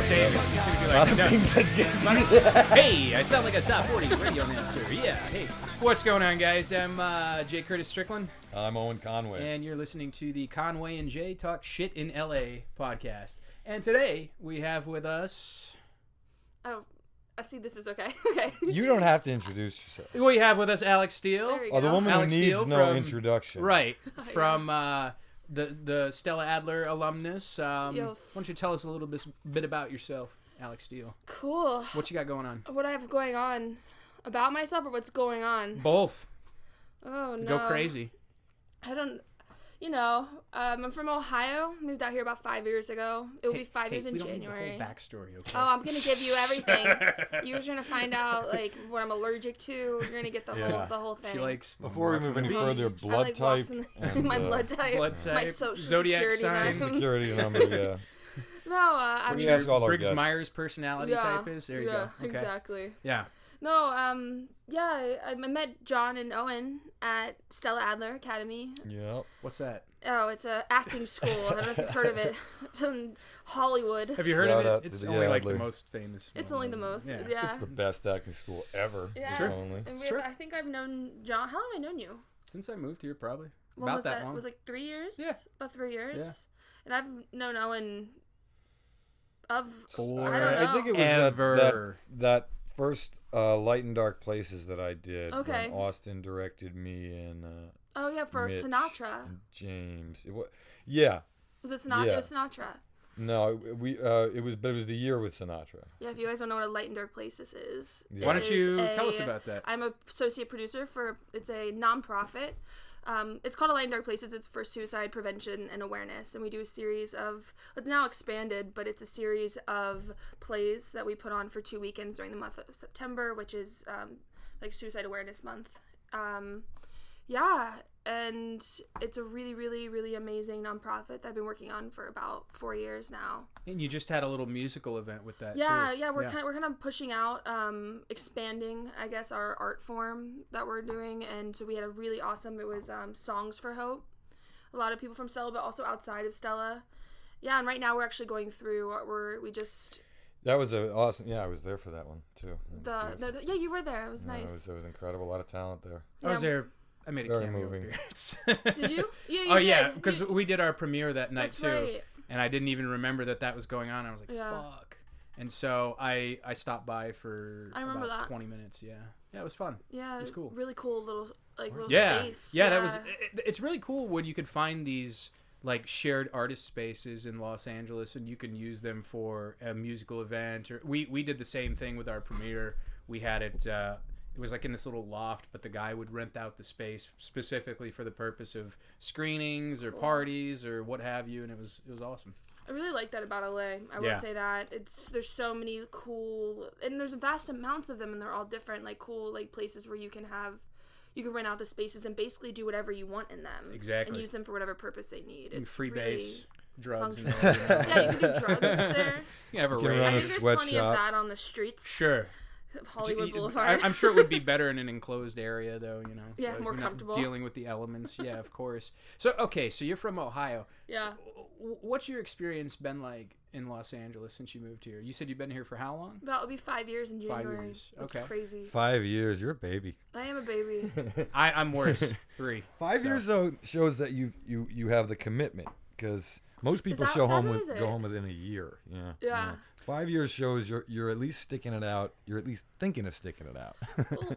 save it. It's gonna be like, hey, I sound like a top 40 radio announcer. Yeah, hey. What's going on, guys? I'm J. Curtis Strickland. I'm Owen Conway. And you're listening to the Conway and Jay Talk Shit in L.A. podcast. And today, we have with us... Oh, I see this is okay. Okay. You don't have to introduce yourself. We have with us Alex Steele. There we Oh, the go. woman Alex who needs Steele no from- introduction. Right. Oh, yeah. From the Stella Adler alumnus. Why Yes. don't you tell us a little bit about yourself, Alex Steele? Cool. What you got going on? What I have going on about myself or what's going on? Both. Oh, no. Go crazy. I don't, I'm from Ohio. Moved out here about 5 years ago. It will be 5 years in we don't January. Need the whole backstory, okay? Oh, I'm going to give you everything. You're going to find out, like, what I'm allergic to. You're going to get the whole thing. She likes... Before we move any further, blood I like type. walks in and, my blood type. My type, social zodiac security sign. number. Security number, yeah. No, I'm What do you ask all our Briggs guests? Myers personality type is? There you go. Okay. Exactly. Yeah. No, I met John and Owen at Stella Adler Academy. Yep. What's that? Oh, it's a acting school. I don't know if you've heard of it. It's in Hollywood. Have you heard Shout of out it? to It's the only like the Adler. most famous. It's one. only the most. Yeah. Yeah. It's the best acting school ever. Yeah. It's Sure. only. And Sure. I think I've known John. How long have I known you? Since I moved here, probably. When About was that that? long. It was like 3 years? Yeah. About 3 years? Yeah. And I've known Owen of... Forever. I don't know. I think it was that first Light and Dark Places that I did. Okay. When Austin directed me and Oh, yeah, for Mitch Sinatra. and James. Yeah. Was it Sinatra? Yeah. It was Sinatra. No, it was the year with Sinatra. Yeah, if you guys don't know what a Light and Dark Places is. Yeah. Why it don't is you tell us about that? I'm a associate producer for, it's a nonprofit. It's called A Light in Dark Places. It's for suicide prevention and awareness. And we do a series of, it's now expanded, but it's a series of plays that we put on for 2 weekends during the month of September, which is like Suicide Awareness Month. Yeah, and it's a really, really, really amazing nonprofit that I've been working on for about 4 years now. And you just had a little musical event with that, Yeah, too. yeah, we're kind of pushing out, expanding, I guess, our art form that we're doing, and so we had a really awesome. It was Songs for Hope. A lot of people from Stella, but also outside of Stella. Yeah, and right now we're actually going through That was awesome. Yeah, I was there for that one too. yeah, you were there. It was nice. It was incredible. A lot of talent there. I was there. I made a Very cameo moving. appearance. Did you? Yeah, you Oh, did. yeah, because we did our premiere that night, That's too. right. And I didn't even remember that was going on. I was like, Yeah. fuck. And so I stopped by for I remember about that. 20 minutes. Yeah. Yeah, it was fun. Yeah, It was cool. Really cool little Yeah. space. Yeah, that was. It's really cool when you could find these like shared artist spaces in Los Angeles and you can use them for a musical event. Or we did the same thing with our premiere. We had it. It was like in this little loft, but the guy would rent out the space specifically for the purpose of screenings or parties or what have you, and it was awesome. I really like that about LA. I will say that there's so many cool, and there's vast amounts of them, and they're all different, like cool, like places where you can rent out the spaces and basically do whatever you want in them. Exactly. And use them for whatever purpose they need. It's Free really base, drugs. And functional. all, you know. Yeah, you can do drugs there. You have a You can rave. run I a think there's plenty sweatshop. of that on the streets. Sure. Of Hollywood Boulevard. I'm sure it would be better in an enclosed area, though. You know. Yeah, so more you're not comfortable. dealing with the elements. Yeah, of course. So so you're from Ohio. Yeah. What's your experience been like in Los Angeles since you moved here? You said you've been here for how long? It'll be 5 years in January. 5 years. It's Okay. crazy. 5 years. You're a baby. I am a baby. I'm worse. 3. 5 years though shows that you have the commitment because most people that- go that home is it. within a year. Yeah. Yeah. 5 years shows you're at least sticking it out. You're at least thinking of sticking it out. Well,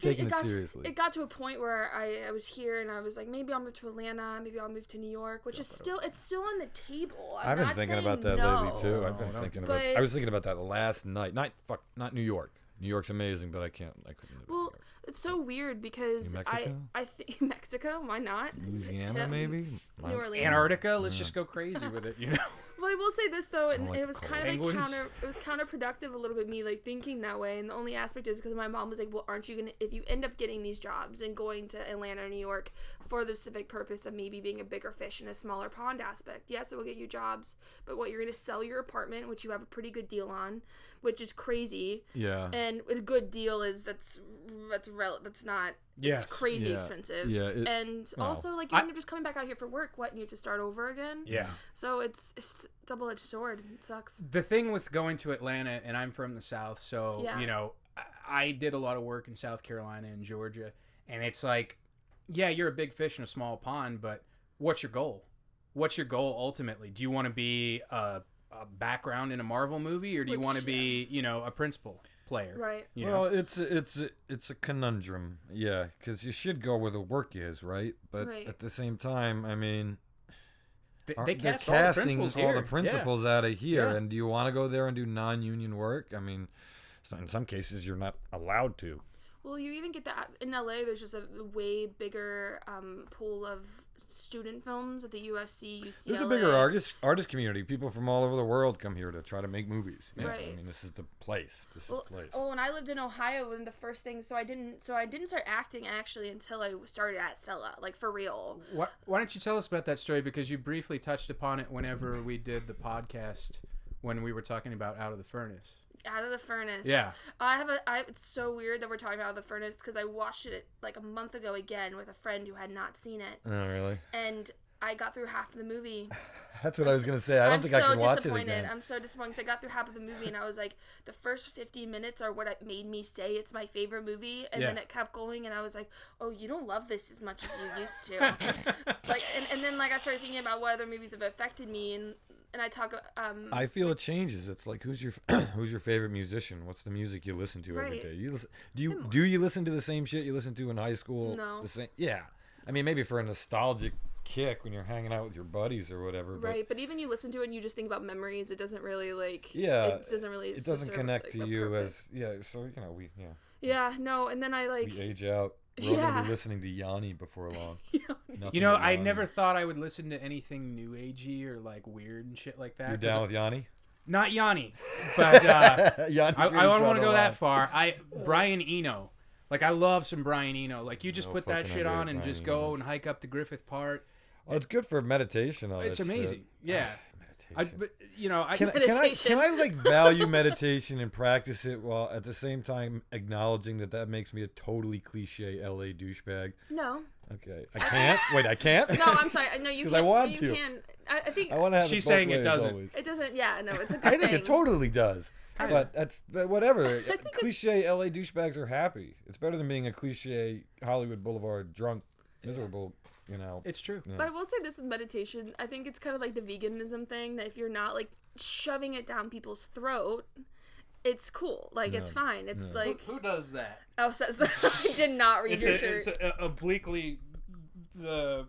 Taking it seriously. It got to a point where I was here and I was like, maybe I'll move to Atlanta, maybe I'll move to New York, which is still on the table. I've been thinking about that lately too. I've been No, thinking but- about. I was thinking about that last night. Not New York. New York's amazing, but I couldn't live in New Well, York. it's so weird because New Mexico? I think Mexico, why not? Louisiana, Yeah. maybe. New Orleans. Antarctica. Let's just go crazy with it. You know. Well, I will say this though, and like it the was cold. kind of like Penguins? it was counterproductive a little bit, me like thinking that way, and the only aspect is because my mom was like, well, aren't you gonna, if you end up getting these jobs and going to Atlanta or New York for the specific purpose of maybe being a bigger fish in a smaller pond aspect, yes, it will get you jobs, but what, you're gonna sell your apartment, which you have a pretty good deal on, which is crazy. Yeah. And a good deal is that's not It's crazy expensive. Yeah. And also, like, you're just coming back out here for work. What, and you have to start over again? Yeah. So it's a double-edged sword. It sucks. The thing with going to Atlanta, and I'm from the South, so, you know, I did a lot of work in South Carolina and Georgia, and it's like, yeah, you're a big fish in a small pond, but what's your goal? What's your goal ultimately? Do you want to be a background in a Marvel movie, or do you want to be, you know, a principal player? Right. You well, know? it's a conundrum, yeah, because you should go where the work is, right? But at the same time, I mean, they're casting all the here. principals out of here, and do you want to go there and do non-union work? I mean, in some cases, you're not allowed to. Well, you even get that in LA. There's just a way bigger pool of student films at the USC, UCLA. There's a bigger artist community. People from all over the world come here to try to make movies. Yeah. Right. I mean, this is the place. Oh, when I lived in Ohio, one of the first things, so I didn't start acting actually until I started at Stella, like for real. Why don't you tell us about that story? Because you briefly touched upon it whenever we did the podcast when we were talking about Out of the Furnace. Out of the Furnace. Yeah. It's so weird that we're talking about Out of the Furnace because I watched it like a month ago again with a friend who had not seen it. Oh, really? And I got through half of the movie. That's what I was going to say. I don't think I can watch it again. I'm so disappointed because I got through half of the movie and I was like, the first 15 minutes are what made me say it's my favorite movie. And then it kept going and I was like, oh, you don't love this as much as you used to. Like, and then like I started thinking about what other movies have affected me and I talk. I feel it changes. It's like who's your favorite musician? What's the music you listen to every day? Do you listen to the same shit you listened to in high school? No. The same. Yeah. I mean, maybe for a nostalgic kick when you're hanging out with your buddies or whatever. Right, but even you listen to it and you just think about memories. It doesn't really like. Yeah. It doesn't really. It doesn't connect to you as So you know we. Yeah. Yeah. No, and then I like. We age out. We're all gonna be listening to Yanni before long. You know, I never thought I would listen to anything new agey or like weird and shit like that. You're down with Yanni? Not Yanni, but Yanni I don't want to go that far. Brian Eno, like I love some Brian Eno. Like you just put that shit on and just go and hike up to Griffith Park. Oh, it's good for meditation. It's amazing. Shit. Yeah. But you know, can I like value meditation and practice it while at the same time acknowledging that makes me a totally cliche LA douchebag? No. Okay, I can't. Wait, I can't. No, I'm sorry. No, you can't. I want you to. Can. I think I want to have. She's saying it doesn't. Always. It doesn't. Yeah, no, it's a good I think thing. it totally does. But whatever. Cliche LA douchebags are happy. It's better than being a cliche Hollywood Boulevard drunk, miserable. You know, it's true. Yeah. But I will say this with meditation, I think it's kind of like the veganism thing that if you're not like shoving it down people's throat, it's cool. Like it's fine. It's like who does that? Oh, says that. I did not read your shirt. It's obliquely the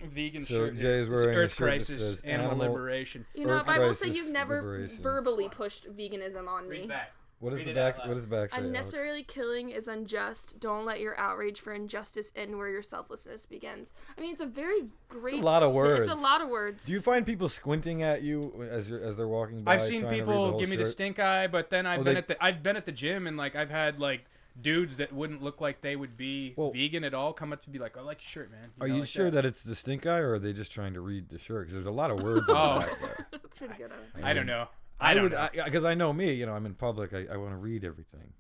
vegan so shirt. Jay's wearing Earth a shirt Crisis, that says Animal Liberation. You know, I will say you've never verbally pushed veganism on me. Read that. What does the back say? Unnecessarily killing is unjust. Don't let your outrage for injustice end where your selflessness begins. I mean, it's a very great. It's a lot of words. It's a lot of words. Do you find people squinting at you as they're walking by? I've seen people give me the stink eye, but then I've been at the gym and like I've had like dudes that wouldn't look like they would be vegan at all come up to be like, I like your shirt, man. Are you sure that it's the stink eye, or are they just trying to read the shirt? Because there's a lot of words. That's pretty good. I don't know. Because I know me, you know, I'm in public. I want to read everything.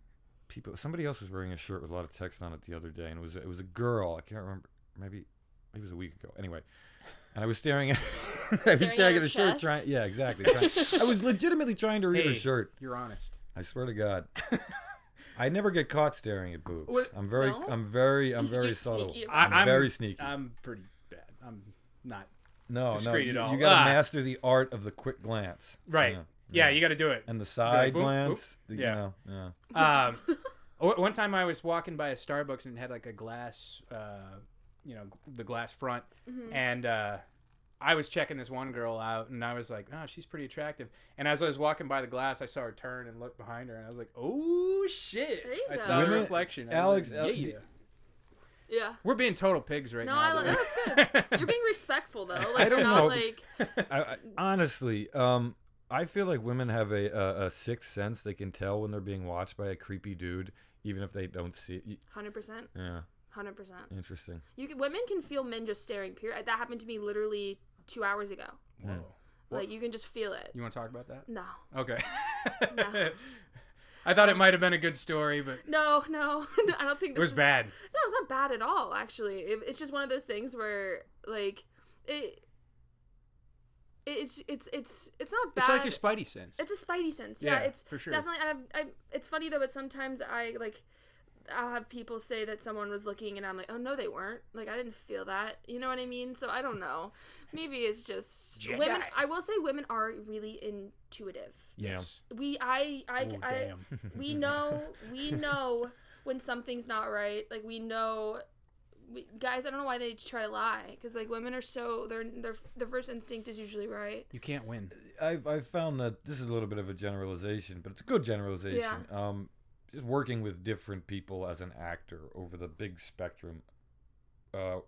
Somebody else was wearing a shirt with a lot of text on it the other day, and it was a girl. I can't remember. Maybe it was a week ago. Anyway, and I was staring at a shirt. Yeah, exactly. I was legitimately trying to read her shirt. You're honest. I swear to God. I never get caught staring at boobs. I'm very subtle. I'm very sneaky. I'm pretty bad. I'm not. No, discreet at all. You got to master the art of the quick glance. Right. Yeah, you got to do it. And the side glance. Boop. Yeah. One time I was walking by a Starbucks and it had like a glass, the glass front, and I was checking this one girl out, and I was like, oh, she's pretty attractive. And as I was walking by the glass, I saw her turn and look behind her, and I was like, oh shit! I saw a reflection. Alex, yeah. We're being total pigs right now. No, that's good. You're being respectful though. Like, I don't know. Like... honestly, I feel like women have a sixth sense. They can tell when they're being watched by a creepy dude, even if they don't see it. 100%. Yeah. 100%. Interesting. Women can feel men just staring. Period. That happened to me literally 2 hours ago. Whoa. Like you can just feel it. You want to talk about that? No. Okay. No. I thought it might have been a good story, but No, I don't think it was bad. No, it's not bad at all. Actually, it's just one of those things where like it's not bad. It's like your Spidey sense. It's a Spidey sense. Yeah, it's for sure. definitely. And it's funny though, but sometimes I'll have people say that someone was looking, and I'm like, oh no, they weren't. Like I didn't feel that. You know what I mean? So I don't know. Maybe it's just Jedi. women. I will say women are really intuitive. Yes. We know when something's not right. Like we know. Guys, I don't know why they try to lie, because like women are so their first instinct is usually right. You can't win. I've found that this is a little bit of a generalization, but it's a good generalization. Yeah. Just working with different people as an actor over the big spectrum.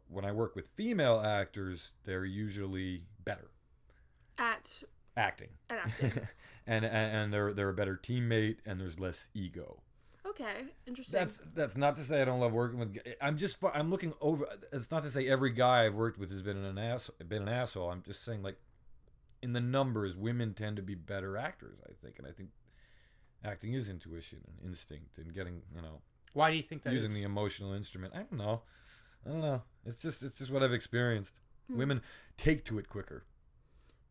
When I work with female actors, they're usually better At acting, and they're a better teammate, and there's less ego. Okay, interesting. That's not to say I don't love working with. I'm looking over. It's not to say every guy I've worked with has been an asshole. I'm just saying, like, in the numbers, women tend to be better actors, I think, and I think acting is intuition and instinct and getting, Why do you think that using is? the emotional instrument. I don't know. It's just what I've experienced. Women take to it quicker.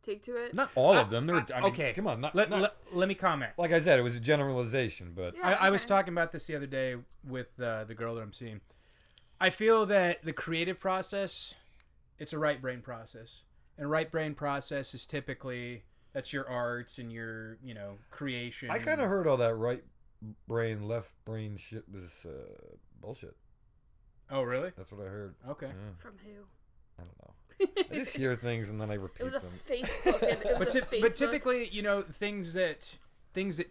Take to it. Not all of them. Okay. Come on. Let me comment. Like I said, it was a generalization, but Yeah, I was talking about this the other day with the girl that I'm seeing. I feel that the creative process, it's a right brain process. And right brain process is typically, that's your arts and your, creation. I kind of heard all that right brain, left brain shit was bullshit. Oh, really? That's what I heard. Okay. Yeah, From who? I don't know. I just hear things and then I repeat It was a them. Facebook. But typically, things that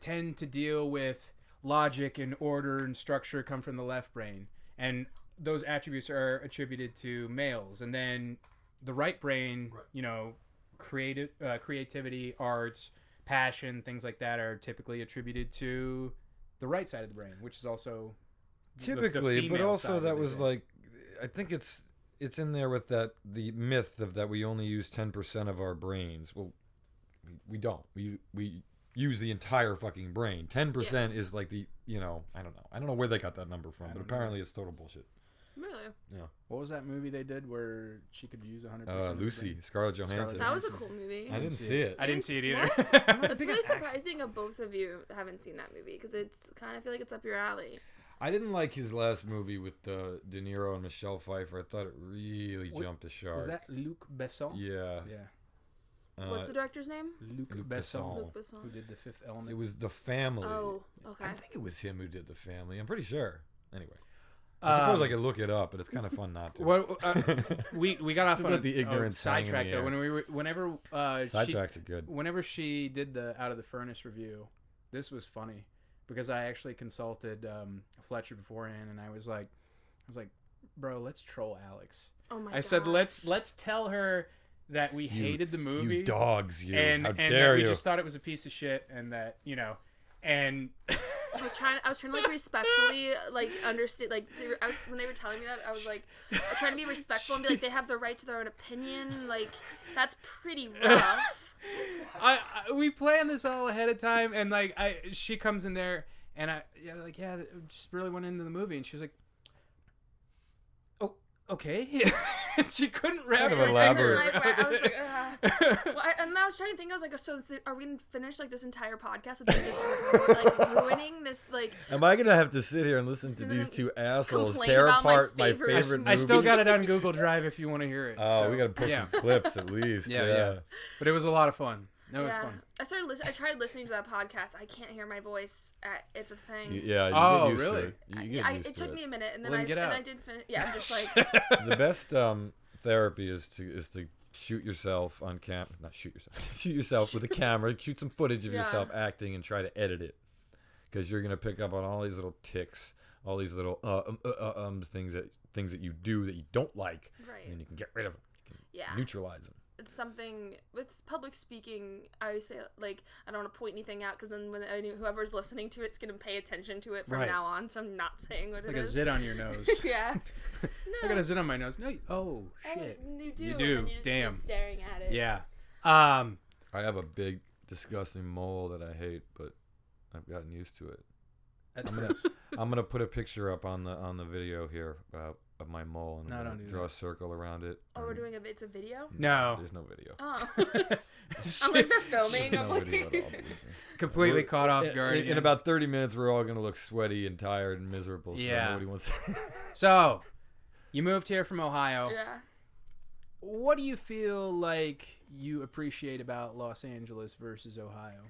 tend to deal with logic and order and structure come from the left brain, and those attributes are attributed to males. And then the right brain, creativity, arts, passion, things like that are typically attributed to the right side of the brain, which is also Typically, the but female also side, that as they was say. like, I think it's in there with the myth of that we only use 10% of our brains. Well, we don't. We use the entire fucking brain. 10% is like the, I don't know where they got that number from, but apparently it's total bullshit. Really? Yeah. What was that movie they did where she could use 100%? of the Lucy, brain? Scarlett Johansson. That was a cool movie. I didn't see it. I didn't see it either. What? It's really surprising of both of you haven't seen that movie, because it's kind of feel like it's up your alley. I didn't like his last movie with De Niro and Michelle Pfeiffer. I thought it really jumped the shark. Was that Luc Besson? Yeah. Yeah. What's the director's name? Luc Luc Besson, Besson. Luc Besson. who did The Fifth Element. It was The Family. Oh, okay. I think it was him who did The Family. I'm pretty sure. Anyway. I suppose I could look it up, but it's kind of fun not to. Well, we got off Just on let the ignorance hang in the sidetrack though. air. Whenever Sidetracks are good. whenever she did the Out of the Furnace review, this was funny because I actually consulted Fletcher beforehand, and I was like, bro, let's troll Alex. Oh my I said, gosh. let's tell her that we hated the movie. You dogs, you. And How that dare we you. just thought it was a piece of shit, and that and I was trying to like respectfully like understand when they were telling me that, I was like trying to be respectful and be like, they have the right to their own opinion. Like that's pretty rough. we planned this all ahead of time, and like she comes in there, and just really went into the movie, and she was like, oh, okay. She couldn't wrap Kind of her elaborate. head I around was like, it. and I was trying to think. I was like, so are we gonna finish like this entire podcast with them just like ruining this? Like, Am I gonna have to sit here and listen to Sit these and two assholes complain tear about my apart my favorite favorite movie? I still got it on Google Drive if you want to hear it. Oh, so, we gotta put yeah. some clips at least. Yeah. But it was a lot of fun. It was yeah. fun. I tried listening to that podcast. I can't hear my voice. It's a thing. You Oh, get used really? to it. You get used It to took it. me a minute, and then Well, then get out. I did finish. Yeah, I'm just like. The best therapy is to shoot yourself on not shoot yourself. Shoot yourself with a camera. Shoot some footage of Yeah. yourself acting and try to edit it, because you're gonna pick up on all these little ticks, all these little things that you do that you don't like, Right. and then you can get rid of them. You can Yeah. neutralize them. It's something with public speaking. I always say, like, I don't want to point anything out, because then when whoever's listening to it's gonna pay attention to it from Right. now on. So I'm not saying what Like it a is. zit on your nose. Yeah. I got a zit on my nose. No. Oh shit. You do. You And do. then you just Damn. keep staring at it. Yeah. I have a big, disgusting mole that I hate, but I've gotten used to it. That's I'm gonna put a picture up on the video here of my mole, and No, I'm don't gonna do draw that. a circle around it. Oh, we're doing it's a video? No. There's no video. Oh. I'm like, they're filming. I'm No like... video at all. believe me. Completely caught off guard. In again. about 30 minutes, we're all gonna look sweaty and tired and miserable. So Yeah. nobody wants. So, you moved here from Ohio. Yeah. What do you feel like you appreciate about Los Angeles versus Ohio?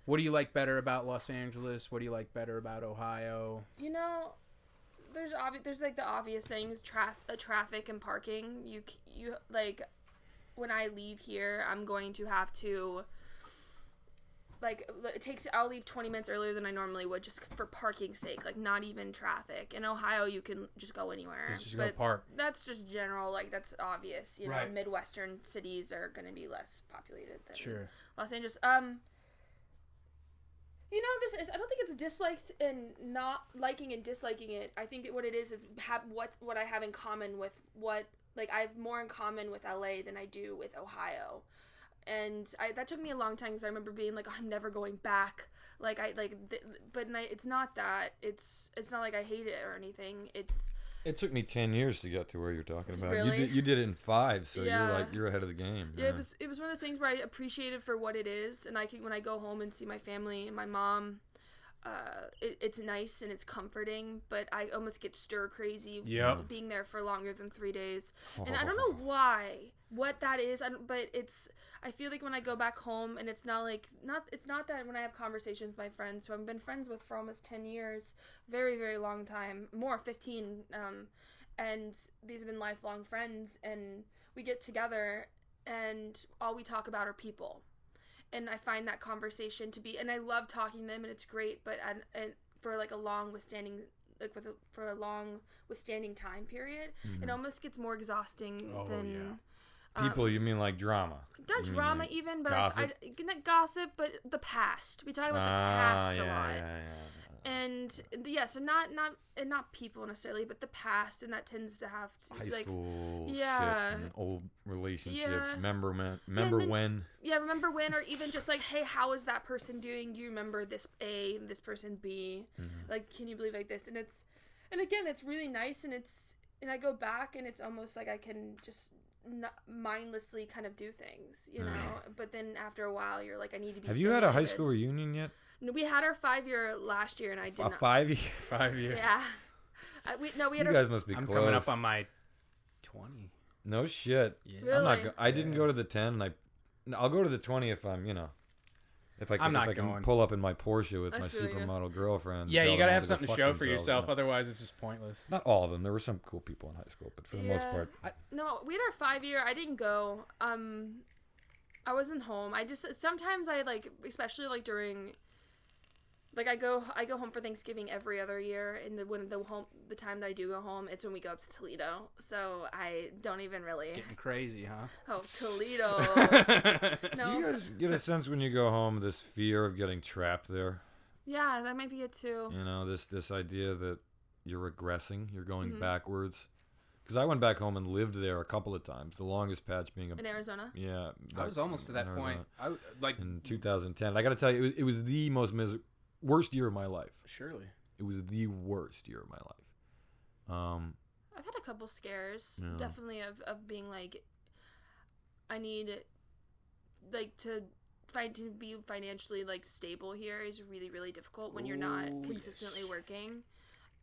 What do you like better about Los Angeles? What do you like better about Ohio? You know, there's like the obvious things, traffic and parking. You like, when I leave here, I'm going to have to, like, I'll leave 20 minutes earlier than I normally would just for parking's sake, like not even traffic. In Ohio, you can just go anywhere. Just go park. That's just general, like that's obvious. You know, Right. Midwestern cities are going to be less populated than Sure. Los Angeles. You know, I don't think it's dislikes and not liking and disliking it. I think what it is what I have in common with I have more in common with LA than I do with Ohio. And that took me a long time because I remember being like, oh, I'm never going back. But it's not that. It's not like I hate it or anything. It took me 10 years to get to where you're talking about. Really? You did it in 5, so Yeah. you're ahead of the game. Yeah, it was one of those things where I appreciate it for what it is, and when I go home and see my family and my mom, it's nice and it's comforting, but I almost get stir crazy being there for longer than 3 days, and I don't know what that is. I feel like when I go back home, and it's not that when I have conversations with my friends who I've been friends with for almost 10 years, very, very long time, more 15, and these have been lifelong friends, and we get together and all we talk about are people. And I find that conversation to be, and I love talking to them, and it's great, but and for like a long withstanding time period, it almost gets more exhausting than people. You mean like drama? Not drama like even, but gossip? not gossip, but the past. We talk about the past a lot. Yeah. And so not people necessarily, but the past, and that tends to have to High like school shit yeah. and old relationships. Yeah. Remember when? Yeah, remember when, or even just like, hey, how is that person doing? Do you remember this A, this person B? Mm-hmm. Like, can you believe like this? And again, it's really nice, and I go back, and it's almost like I can just not mindlessly kind of do things, you know. But then after a while, you're like, I need to be. Have you had a high school reunion yet? No, we had our 5-year last year, and I did not. 5 year? 5 years. Yeah. We had You guys must be I'm close. coming up on my 20. No shit. Yeah. Really? I didn't go to the 10. I'll go to the 20 if I'm, if I can pull up in my Porsche with I my feel you. supermodel girlfriend. Yeah, tell you them gotta all have to go something to fuck show for themselves, yourself. Otherwise, it's just pointless. Not all of them. There were some cool people in high school, but for the most part. No, we had our 5-year. I didn't go. I wasn't home. Sometimes I especially during. I go home for Thanksgiving every other year, and the time that I do go home, it's when we go up to Toledo. So I don't even really. Getting crazy, huh? Oh, Toledo. No. Do you guys get a sense when you go home this fear of getting trapped there? Yeah, that might be it too. This idea that you're regressing, you're going backwards. Because I went back home and lived there a couple of times. The longest patch being in Arizona. Yeah, I was almost to that point. In 2010. I got to tell you, it was the most worst year of my life. Surely. It was the worst year of my life. I've had a couple scares, Yeah. definitely of being like, I need to be financially stable here is really, really difficult when you're not consistently working.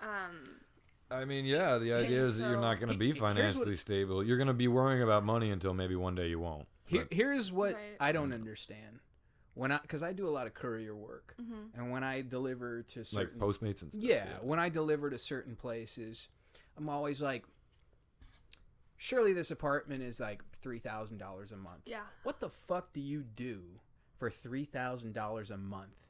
I mean, yeah, the idea is that you're not going to be financially stable. You're going to be worrying about money until maybe one day you won't. Here's what Right. I don't understand. Because I do a lot of courier work, and when I deliver to certain Postmates and stuff. Yeah, when I deliver to certain places, I'm always like, surely this apartment is $3,000 a month. Yeah. What the fuck do you do for $3,000 a month?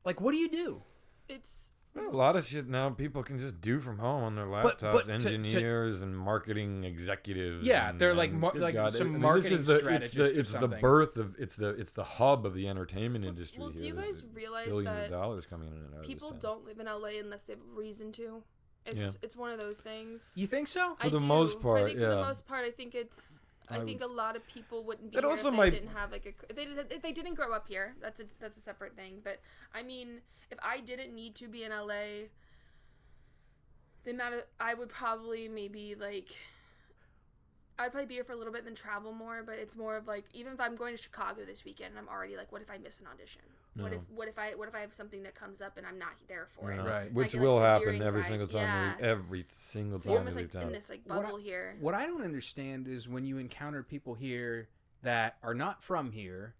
What do you do? It's Well, a lot of shit now people can just do from home on their laptops. but engineers and marketing executives. Yeah, they're good God, some marketing strategist or it's the something. birth of it's the hub of the entertainment industry. well, do you here. guys There's realize billions that of dollars coming in and out of people this town. don't live in LA unless they have a reason to? It's one of those things. You think so? For the most part, For the most part, I think it's I think a lot of people wouldn't be That here also if they might- didn't have like if they didn't grow up here. That's a separate thing. But I mean, if I didn't need to be in LA, the amount of I would probably maybe like. I'd probably be here for a little bit and then travel more, but it's more of like, even if I'm going to Chicago this weekend, I'm already like, what if I miss an audition? No. What if I have something that comes up and I'm not there for it? No. Right. Which I get, will severe happen every anxiety. single time. Yeah. Every single So time you're you almost leave like town. in this like What bubble here. What I don't understand is when you encounter people here that are not from here,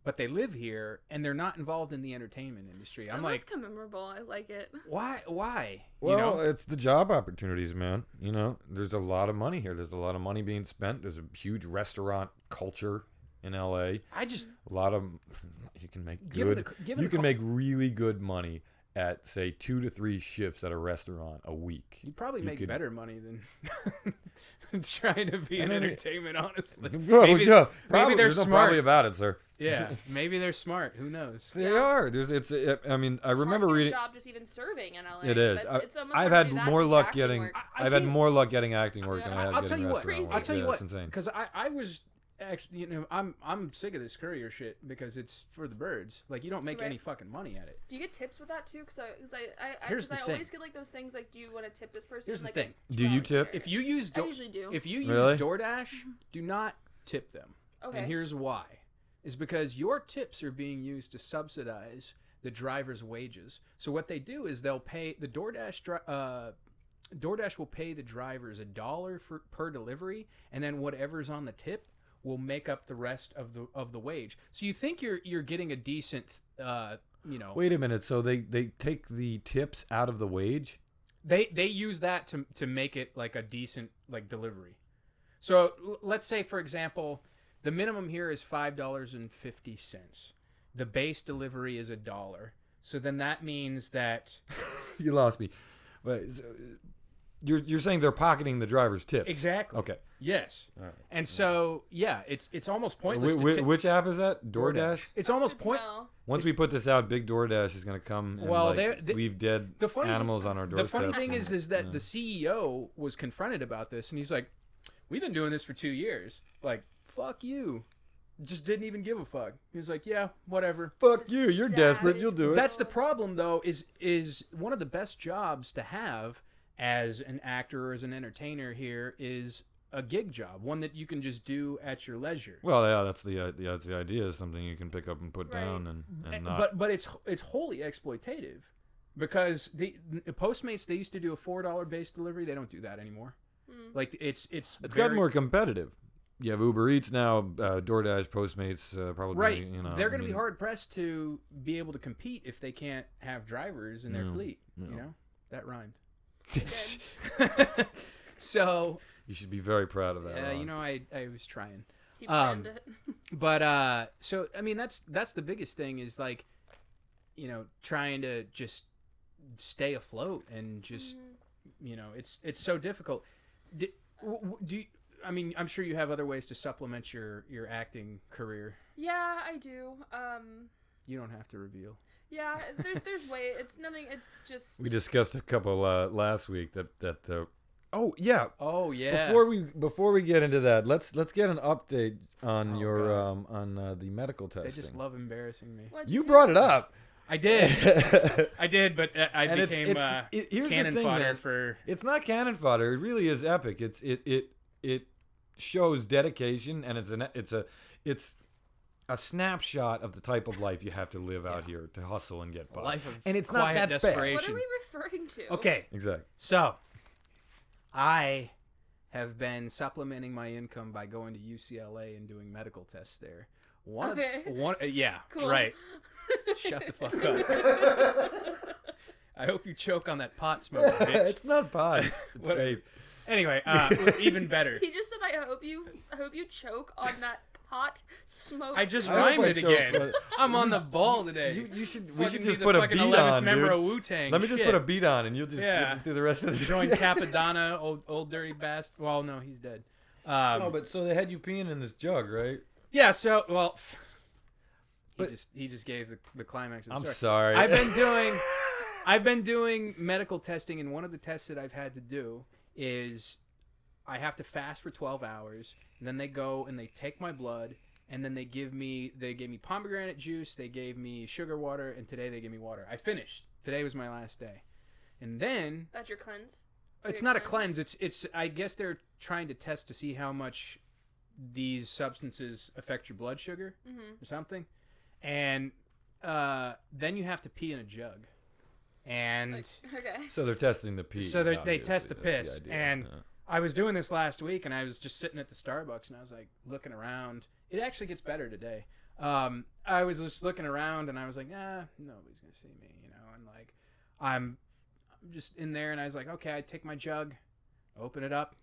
but they live here and they're not involved in the entertainment industry. It's I'm almost like, memorable. I like it. why? Well, you know? it's the job opportunities, man. You know, there's a lot of money here. There's a lot of money being spent. There's a huge restaurant culture in LA. I just A lot of you can make Given good. the- given You the can co- make really good money at say 2 to 3 shifts at a restaurant a week. you probably you make could- better money than trying to be in I mean, entertainment. Honestly, Well, maybe, yeah, maybe probably, they're there's no smart. probably about it, sir. Yeah, maybe they're smart. Who knows? They Yeah. are. I mean, I It's remember hard to get reading. a job just even serving in LA. It is. It's almost I've hard to had do that more than luck acting getting. work. I I've tell had you- more luck getting acting work Yeah, than I have I'll getting tell you what. restaurant work. I'll tell you Yeah, what. it's insane. Because I was actually, you know, I'm sick of this courier shit because it's for the birds. Like you don't make Right. any fucking money at it. Do you get tips with that too? Because Here's the I thing. always get like those things like, do you want to tip this person? Here's the like, thing. Do you tip? If you use I usually do. if you use Really? DoorDash, do not tip them. Okay. And here's why: is because your tips are being used to subsidize the driver's wages. So what they do is they'll pay the DoorDash will pay the drivers $1 per delivery, and then whatever's on the tip will make up the rest of the wage. So you think you're getting a decent, you know. Wait a minute. So they take the tips out of the wage? They use that to make it like a decent like delivery. So let's say, for example, the minimum here is $5.50. The base delivery is $1. So then that means that You lost me. Wait, so, you're saying they're pocketing the driver's tips? exactly. Okay. Yes. All right. And so yeah, it's almost pointless. Which app is that? DoorDash? It's almost point. Once we put this out, Big DoorDash is going to come and Well, leave dead the funny- animals on our The doorsteps. funny thing and- is that yeah. the CEO was confronted about this, and he's like, "We've been doing this for 2 years. Like, fuck you." Just didn't even give a fuck. He was like, "Yeah, whatever." Fuck you, you're desperate, you'll do it. That's the problem, though. Is one of the best jobs to have as an actor or as an entertainer here is a gig job, one that you can just do at your leisure. Well, yeah, that's the idea. Is something you can pick up and put Right. down and not. But it's wholly exploitative, because the Postmates, they used to do a $4 base delivery. They don't do that anymore. Like it's It's very, gotten more competitive. You have Uber Eats now, DoorDash, Postmates, probably. right. You know, They're going to be hard pressed to be able to compete if they can't have drivers in their fleet. no. You know, that rhymed. Good. So You should be very proud of that. Ron. you know, I was trying. He planned it. But so I mean that's the biggest thing is like, you know, trying to just stay afloat and just you know it's so difficult. Do you, I mean, I'm sure you have other ways to supplement your acting career. Yeah, I do. You don't have to reveal. Yeah, there's way. It's nothing. It's just. We discussed a couple last week that. Oh yeah. Oh yeah. Before we get into that, let's get an update on Oh, your God. on the medical testing. They just love embarrassing me. What'd You do? brought it up. I did. I did, but I And became here's cannon the thing, fodder man. for. It's not cannon fodder. It really is epic. It shows dedication, and it's a snapshot of the type of life you have to live out here to hustle and get by. Life of and it's not quiet that desperation. What are we referring to? Okay, Exactly. so I have been supplementing my income by going to UCLA and doing medical tests there. Yeah, Cool. right. Shut the fuck up. I hope you choke on that pot smoke, bitch. It's not pot. It's What- vape. Anyway, even better. He just said, "I hope you choke on that pot smoke." I just I hope rhymed I it choke, again. but- I'm on the ball today. We should Fucking just be put the a fucking beat 11th on, member dude. of Wu-Tang. Let me just Shit. put a beat on, and you'll just do the rest of the Join Capadonna, old dirty bastard. Well, no, he's dead. No, but so they had you peeing in this jug, right? Yeah. So, well, But- he just gave the climax. Of the I'm story. sorry. I've been doing medical testing, and one of the tests that I've had to do is I have to fast for 12 hours. And then they go and they take my blood. And then they gave me pomegranate juice. They gave me sugar water. And today they gave me water. I finished. Today was my last day. And then... That's your cleanse? It's not a cleanse. It's. I guess they're trying to test to see how much these substances affect your blood sugar or something. And then you have to pee in a jug. And okay. So they're testing the pee. So they test the piss. The and I was doing this last week, and I was just sitting at the Starbucks, and I was like looking around. It actually gets better today. I was just looking around, and I was like, nobody's gonna see me, and like I'm just in there, and I was like, okay, I take my jug, open it up,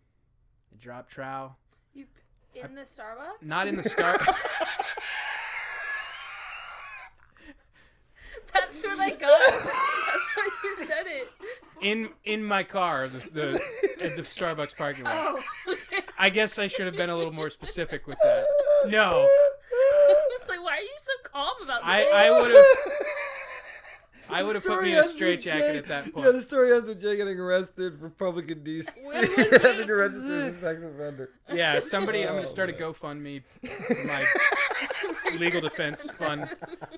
I drop trowel. You in the Starbucks? Not in the Starbucks. That's where they go. That's how you said it. In my car, at the Starbucks parking lot. Oh, okay. I guess I should have been a little more specific with that. No. I was like, why are you so calm about this? I would have put me in a straitjacket at that point. Yeah, the story ends with Jay getting arrested for public indecency. When was it? Having to register as a sex offender. Yeah, I'm going to start a GoFundMe for my legal defense fund.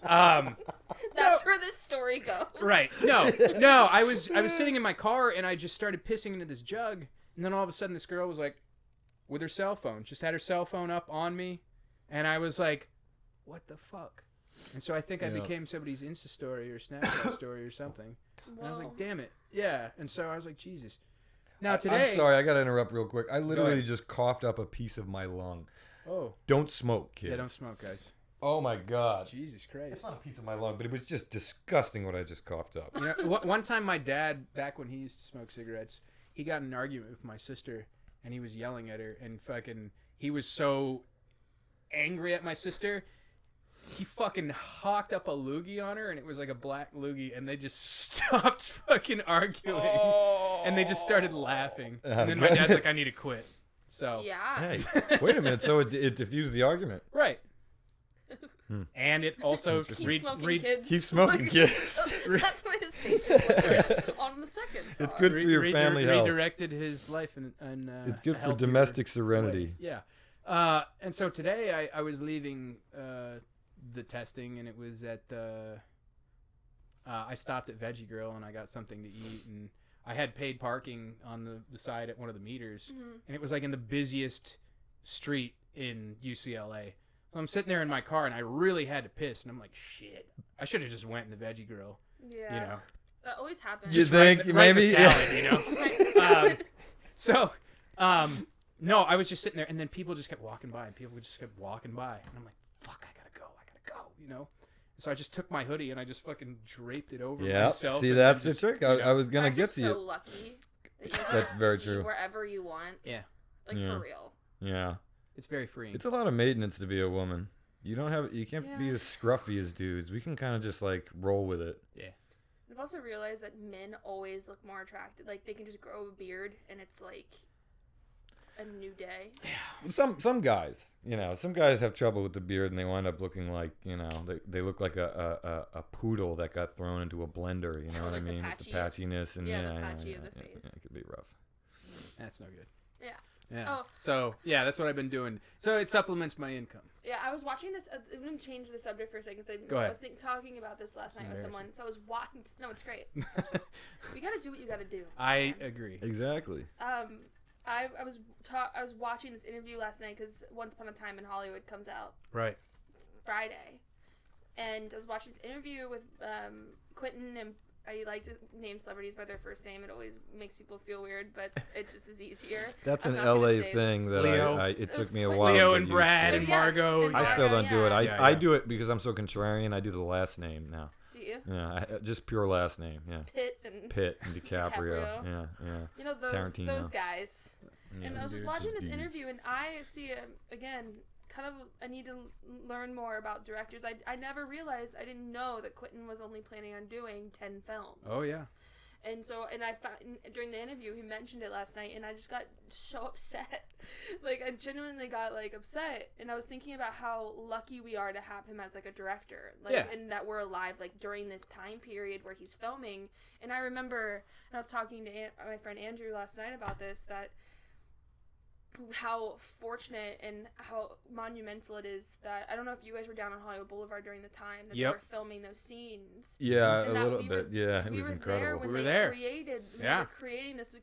That's where this story goes. Right. No. I was sitting in my car, and I just started pissing into this jug, and then all of a sudden this girl was like, with her cell phone, just had her cell phone up on me, and I was like, what the fuck? And so I think I became somebody's Insta story or Snapchat story or something. Whoa. And I was like, damn it. Yeah. And so I was like, Jesus. Now today... I'm sorry, I got to interrupt real quick. I literally just coughed up a piece of my lung. Oh. Don't smoke, kids. Yeah, don't smoke, guys. Oh, my God. Jesus Christ. It's not a piece of my lung, but it was just disgusting what I just coughed up. One time my dad, back when he used to smoke cigarettes, he got in an argument with my sister, and he was yelling at her, and he was so angry at my sister, he fucking hawked up a loogie on her, and it was like a black loogie, and they just stopped fucking arguing, and they just started laughing. And then my dad's like, I need to quit. So yeah. Hey, wait a minute. So it diffused the argument. Right. And it also Keep smoking, kids. Keep smoking, kids. That's what his face just looked like on the second. It's good for your family health. Redirected his life and it's good for domestic serenity. Way. Yeah. And so today I was leaving the testing, and it was at I stopped at Veggie Grill, and I got something to eat, and I had paid parking on the side at one of the meters, and it was like in the busiest street in UCLA. So I'm sitting there in my car, and I really had to piss, and I'm like, shit, I should have just went in the Veggie Grill. Yeah. That always happens. You think maybe? Salad, no, I was just sitting there, and then people just kept walking by, and and I'm like, fuck, I gotta go. So I just took my hoodie, and I just fucking draped it over myself. See, that's the trick. I was gonna get to you. So lucky that you That's can very pee true. Wherever you want. Yeah. For real. Yeah. It's very freeing. It's a lot of maintenance to be a woman. You can't be as scruffy as dudes. We can kind of just like roll with it. Yeah. I've also realized that men always look more attractive. Like they can just grow a beard, and it's like a new day. Yeah. Some guys, some guys have trouble with the beard, and they wind up looking like, they look like a poodle that got thrown into a blender. You know what I mean? With the patchiness and the patchy of the face. Yeah, it could be rough. That's no good. Yeah. Yeah. Oh. So that's what I've been doing. So it supplements my income. Yeah, I was watching this. I'm going to change the subject for a second. Go ahead. I was talking about this last night with someone. So I was watching. No, it's great. You got to do what you got to do. I agree. Exactly. I was watching this interview last night because Once Upon a Time in Hollywood comes out. Right. Friday, and I was watching this interview with Quentin, and I like to name celebrities by their first name. It always makes people feel weird, but it just is easier. That's an LA thing that Leo. it took me a while. Leo to and Brad and Margot. I still don't do it. I do it because I'm so contrarian. I do the last name now. Do you? Yeah, just pure last name. Yeah. Pitt and DiCaprio. Yeah. Those guys. Yeah, and I was just watching this interview, and I see again. I need to learn more about directors. I never realized, I didn't know that Quentin was only planning on doing 10 films. Oh, yeah. And so, I found, during the interview, he mentioned it last night, and I just got so upset. I genuinely got, upset. And I was thinking about how lucky we are to have him as, a director. And that we're alive, during this time period where he's filming. And I remember, and I was talking to my friend Andrew last night about this, that how fortunate and how monumental it is that I don't know if you guys were down on Hollywood Boulevard during the time that they were filming those scenes. Yeah, and a little bit. Yeah, it was incredible. We were there. They were creating this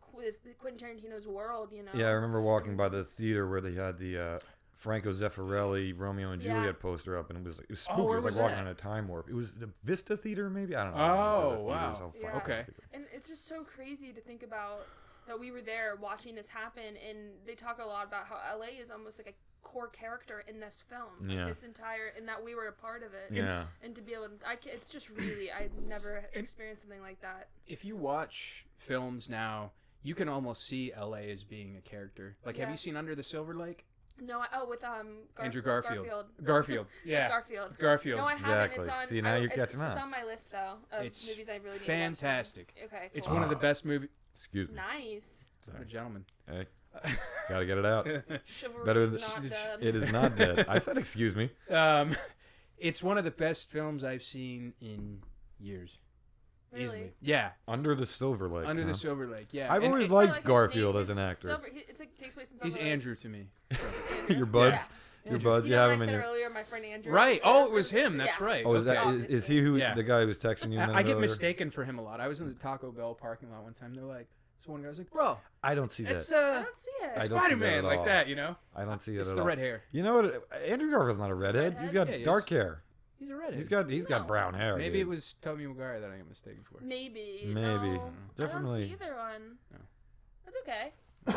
Quentin Tarantino's world, you know. Yeah, I remember walking by the theater where they had the Franco Zeffirelli Romeo and Juliet poster up, and it was spooky. It was like walking on a time warp. It was the Vista Theater, maybe? I don't know. Oh, wow. Yeah. Okay. And it's just so crazy to think about that we were there watching this happen, and they talk a lot about how LA is almost like a core character in this film. Yeah. This entire, and that we were a part of it. Yeah. And to be able to, it's just really, I've never experienced something like that. If you watch films now, you can almost see LA as being a character. Like, have you seen Under the Silver Lake? No, with Andrew Garfield. Yeah. Garfield. No, I haven't. Exactly. It's on. See, now you're catching on. It's on my list though of movies I really need fantastic. to watch. Okay. Cool. It's one of the best movies. Excuse me. Nice. What a gentleman. Hey, gotta get it out. Chivalry is not dead. It is not dead. I said excuse me. It's one of the best films I've seen in years. Really? Easily. Yeah. Under the Silver Lake. Under the Silver Lake. Yeah. I've always liked Garfield as an actor. Takes place in He's Andrew to me. Your buds. Yeah. Your buds. You You know have what him I in said your. earlier, my friend Andrew. Right. Oh, it was him. That's right. Oh, is okay. that is he who the guy who was texting you? I get mistaken for him a lot. I was in the Taco Bell parking lot one time. They're like, so one guy was like, "Bro, I don't see that. I don't see it. Spider-Man like that, you know." I don't see it it's at the all. red hair. You know what? Andrew Garfield's not a redhead. He's got dark hair. He's a redhead. He's got brown hair. Maybe it was Tobey Maguire that I got mistaken for. Maybe. Definitely. I don't see either one. No. That's okay. you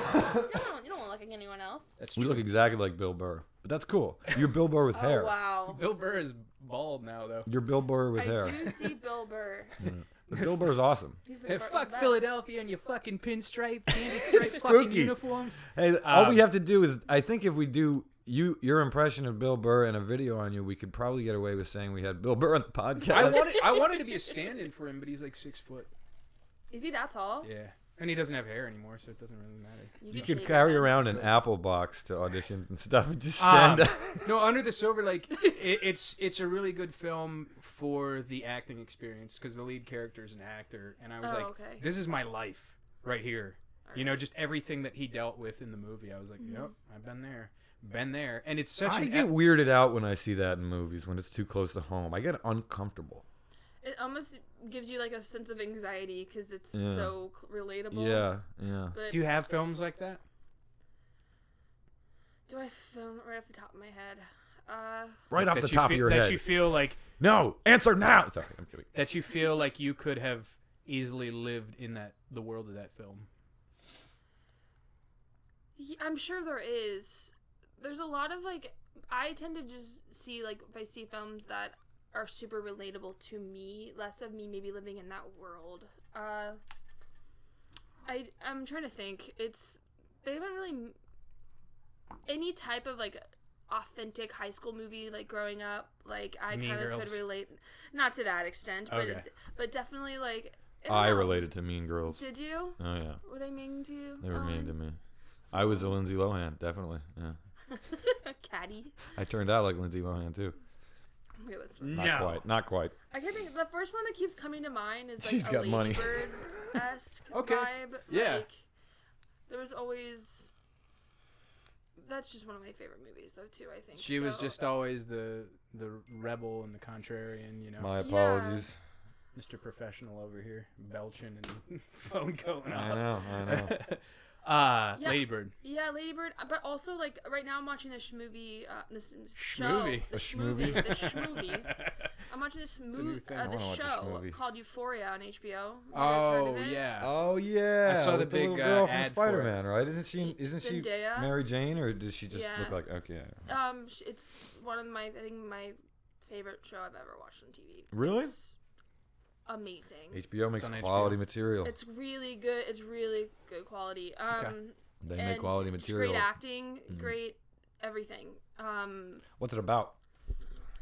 don't look like anyone else. That's true. We look exactly like Bill Burr, but that's cool. You're Bill Burr with hair. Oh wow. Bill Burr is bald now, though. You're Bill Burr with hair. I do see Bill Burr. But Bill Burr's awesome. Hey, fuck Philadelphia and your fucking pinstripe, candy stripe fucking uniforms. Hey, all we have to do is, I think if we do your impression of Bill Burr and a video on you, we could probably get away with saying we had Bill Burr on the podcast. I wanted to be a stand-in for him, but he's like 6 foot. Is he that tall? Yeah. And he doesn't have hair anymore, so it doesn't really matter. You could carry around an Apple box to auditions and stuff and just stand up. No, Under the Silver Lake, it's a really good film for the acting experience because the lead character is an actor, and I was this is my life right here. Right. You know, just everything that he dealt with in the movie. I was like, yep, I've been there. And it's such I get weirded out when I see that in movies when it's too close to home. I get uncomfortable. It almost gives you like a sense of anxiety because it's so relatable. Yeah. But do you have films like that? Do I film right off the top of my head? Right off the top of your head. That you feel like... No! Answer now! Sorry, I'm kidding. That you feel like you could have easily lived in the world of that film. Yeah, I'm sure there is. There's a lot of like... I tend to just see like... If I see films that are super relatable to me, less of me maybe living in that world. I'm trying to think. They haven't really any type of like authentic high school movie like growing up. Like I kind of could relate, not to that extent, but definitely like. I related to Mean Girls. Did you? Oh yeah. Were they mean to you? They were mean to me. I was a Lindsay Lohan, definitely. Yeah. Catty. I turned out like Lindsay Lohan too. Okay, that's Not quite. I can think the first one that keeps coming to mind is like She's got money. Bird-esque vibe. Yeah. Like, there was always. That's just one of my favorite movies, though. Too, I think she was just always the rebel and the contrarian. You know. My apologies. Mr. Professional over here, belching and phone going off. I know. Lady Bird. Yeah, Lady Bird. But also, like, right now I'm watching this movie, this show. Schmovie. I'm watching this show called Euphoria on HBO. Oh, yeah. Oh, yeah. I saw the big little girl ad from Spider-Man, right? Isn't she Zendaya? Mary Jane, or does she just look like, okay. It's one of my favorite show I've ever watched on TV. Really? It's amazing. HBO makes quality material. It's really good. It's really good quality. They make quality material. Great acting, great everything. What's it about?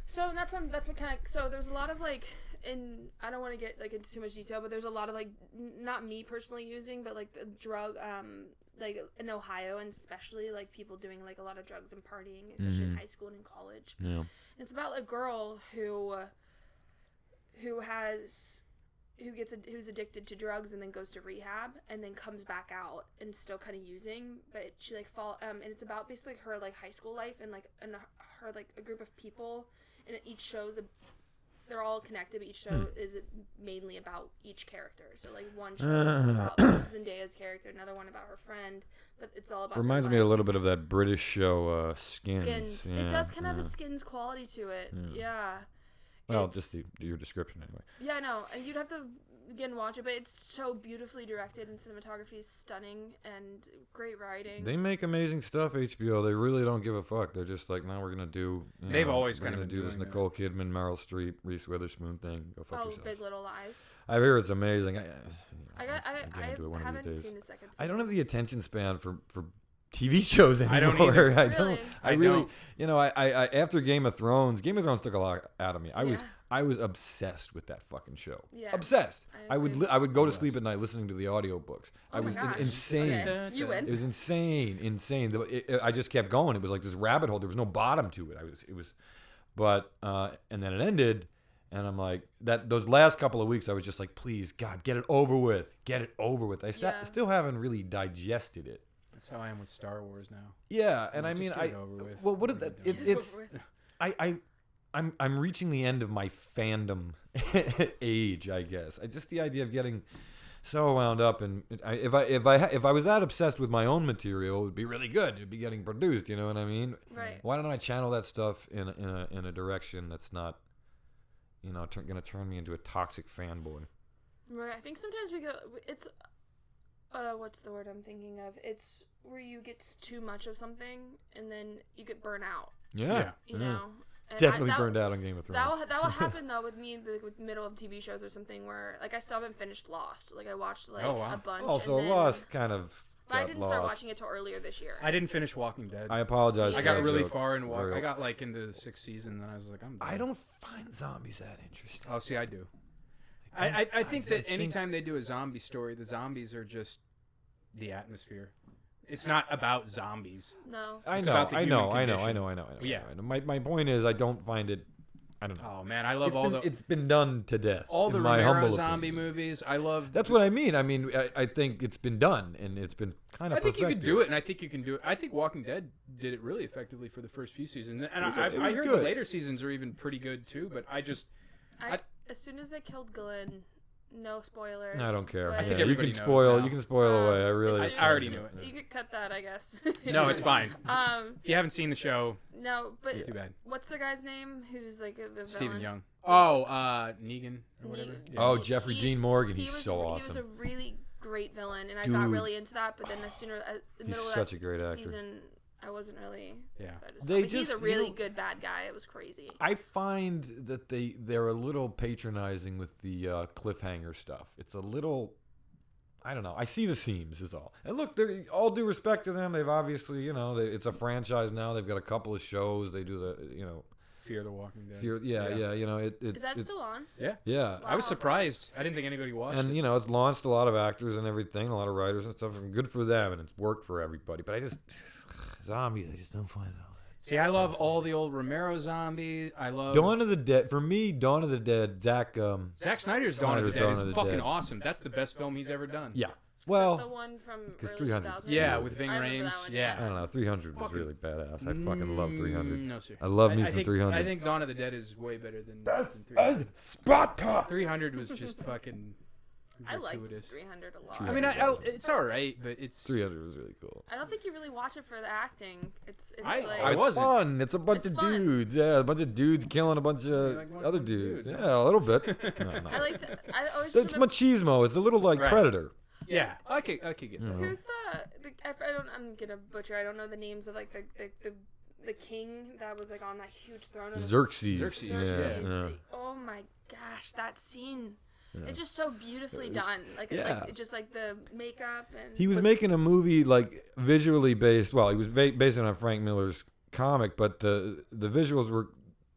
So that's what kind of. So there's a lot of like, I don't want to get like into too much detail, but there's a lot of like, not me personally using, but like the drug, like in Ohio, and especially like people doing like a lot of drugs and partying, especially in high school and in college. Yeah. And it's about a girl who has who's addicted to drugs and then goes to rehab and then comes back out and still kind of using, but she like and it's about basically her like high school life and her like a group of people, and each show's they're all connected, but each show is mainly about each character. So like one show is about Zendaya's character, another one about her friend, but it's all about. Reminds me a little bit of that British show Skins. Skins. Yeah, it does kind of have a Skins quality to it. Yeah. Well, just your description anyway. Yeah, I know, and you'd have to again watch it, but it's so beautifully directed, and cinematography is stunning, and great writing. They make amazing stuff, HBO. They really don't give a fuck. They're just like, now we're gonna do. They've always kind of do this Nicole Kidman, Meryl Streep, Reese Witherspoon thing. Go fuck yourself. Big Little Lies. I hear it's amazing. I haven't seen the second season. I don't have the attention span for TV shows anymore. I don't either. I really, you know, I after Game of Thrones took a lot out of me. I was obsessed with that fucking show. Yeah. Obsessed. I would go to sleep at night listening to the audiobooks. Oh my gosh. Insane. Okay. You win. It was insane. I just kept going. It was like this rabbit hole. There was no bottom to it. And then it ended, and I'm like, those last couple of weeks, I was just like, please, God, get it over with. Get it over with. I still haven't really digested it. That's how I am with Star Wars now. Yeah, and I mean, well, what did that? It's I'm reaching the end of my fandom age, I guess. Just the idea of getting so wound up, and if I was that obsessed with my own material, it would be really good. It'd be getting produced. You know what I mean? Right. Why don't I channel that stuff in a direction that's not, you know, going to turn me into a toxic fanboy? Right. I think sometimes it's what's the word I'm thinking of? It's where you get too much of something and then you get burnt out. Yeah. You know. And Definitely burned out on Game of Thrones. That will happen though with me with middle of TV shows or something where like I still haven't finished Lost. Like I watched a bunch. Also, Lost kind of. I didn't start watching it till earlier this year. I didn't finish Walking Dead. I apologize. I got really far in I got like into the 6th season, and I was like, I'm done. I don't find zombies that interesting. Oh, see, I do. I think that anytime they do a zombie story, the zombies are just the atmosphere. It's not about zombies. No. I know. Yeah. My point is, I don't find it. I don't know. Oh man, I love It's been done to death. All the Romero zombie movies. I love. That's what I mean. I mean, I think it's been done, and it's been kind of. I think you could do it, and I think you can do it. I think Walking Dead did it really effectively for the first few seasons, and I heard the later seasons are even pretty good too. But as soon as they killed Glenn. No spoilers. I don't care. I think you can spoil. You can spoil away. I already knew it. You could cut that, I guess. No, it's fine. If you haven't seen the show, no, but too bad. What's the guy's name? Who's like the Stephen villain? Young. Oh, Negan or whatever. Yeah. Oh, Jeffrey Dean Morgan. He's so awesome. He was a really great villain, and I got really into that. But then as soon as the middle of that season, I wasn't really. Yeah. He's a really good bad guy. It was crazy. I find that they're a little patronizing with the cliffhanger stuff. It's a little, I don't know. I see the seams is all. And look, they're all due respect to them. They've obviously, you know, it's a franchise now. They've got a couple of shows. They do the, you know. Fear the Walking Dead. Yeah. You know, is that still on? Yeah. Yeah. Wow. I was surprised. I didn't think anybody watched it. And, you know, it's launched a lot of actors and everything, a lot of writers and stuff. And good for them, and it's worked for everybody. But zombies, I just don't find it all that. See, I love all the old Romero zombies. I love Dawn of the Dead. For me, Dawn of the Dead, Zack Snyder's Dawn of the Dead is fucking awesome. That's the best film he's ever done. Yeah. Well, the one from early 300. 2000s? Yeah, with Ving Rhames. Yeah. I don't know. 300 was really badass. I fucking love 300. No, sir. I love me some 300. I think Dawn of the Dead is way better than 300. 300 was just fucking I liked gratuitous. 300 a lot. I mean, it's all right, but it's 300 was really cool. I don't think you really watch it for the acting. It's it's fun. It's a bunch of dudes. Yeah, a bunch of dudes killing a bunch of other dudes. Yeah, a little bit. No. I always. It's machismo. It's a little like Predator. Yeah, I could get that. Who's I'm gonna butcher. I don't know the names of like the king that was like on that huge throne. Xerxes. Yeah. Oh my gosh, that scene. Yeah. It's just so beautifully done. Like just like the makeup and. He was making a movie like visually based. Well, he was based on Frank Miller's comic, but the visuals were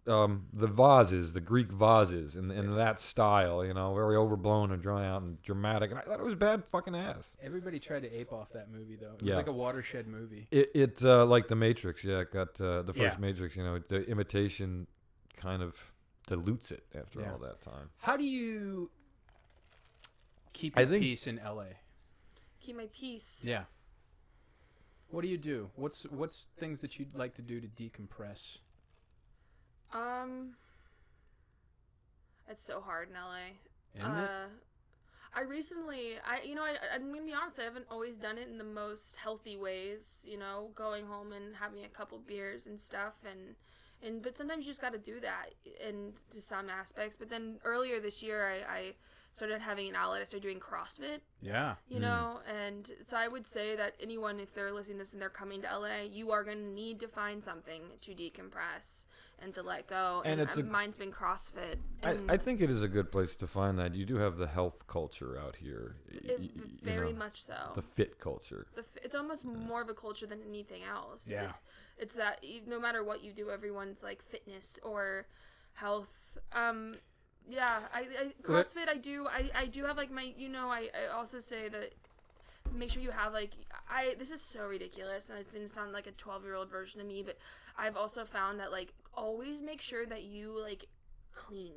the vases, the Greek vases, in that style. You know, very overblown and drawn out and dramatic. And I thought it was bad fucking ass. Everybody tried to ape off that movie though. It was like a watershed movie. It's like the Matrix. Yeah, it got the first Matrix. You know, the imitation kind of dilutes it after all that time. How do you keep your peace in LA? Keep my peace. Yeah. What do you do? What's things that you'd like to do to decompress? It's so hard in LA. Isn't it? I recently, I'm gonna be honest, I haven't always done it in the most healthy ways, going home and having a couple beers and stuff, but sometimes you just got to do that to some aspects. But then earlier this year, I started having an outlet. I started doing CrossFit. Yeah. And so I would say that anyone, if they're listening to this and they're coming to LA, you are going to need to find something to decompress and to let go. And mine's been CrossFit. I think it is a good place to find that. You do have the health culture out here. Very much so. The fit culture. It's almost more of a culture than anything else. Yeah. It's that no matter what you do, everyone's like fitness or health. Yeah, CrossFit, I do have like my, I also say that make sure you have like, this is so ridiculous and it's going to sound like a 12-year-old version of me, but I've also found that like always make sure that you like clean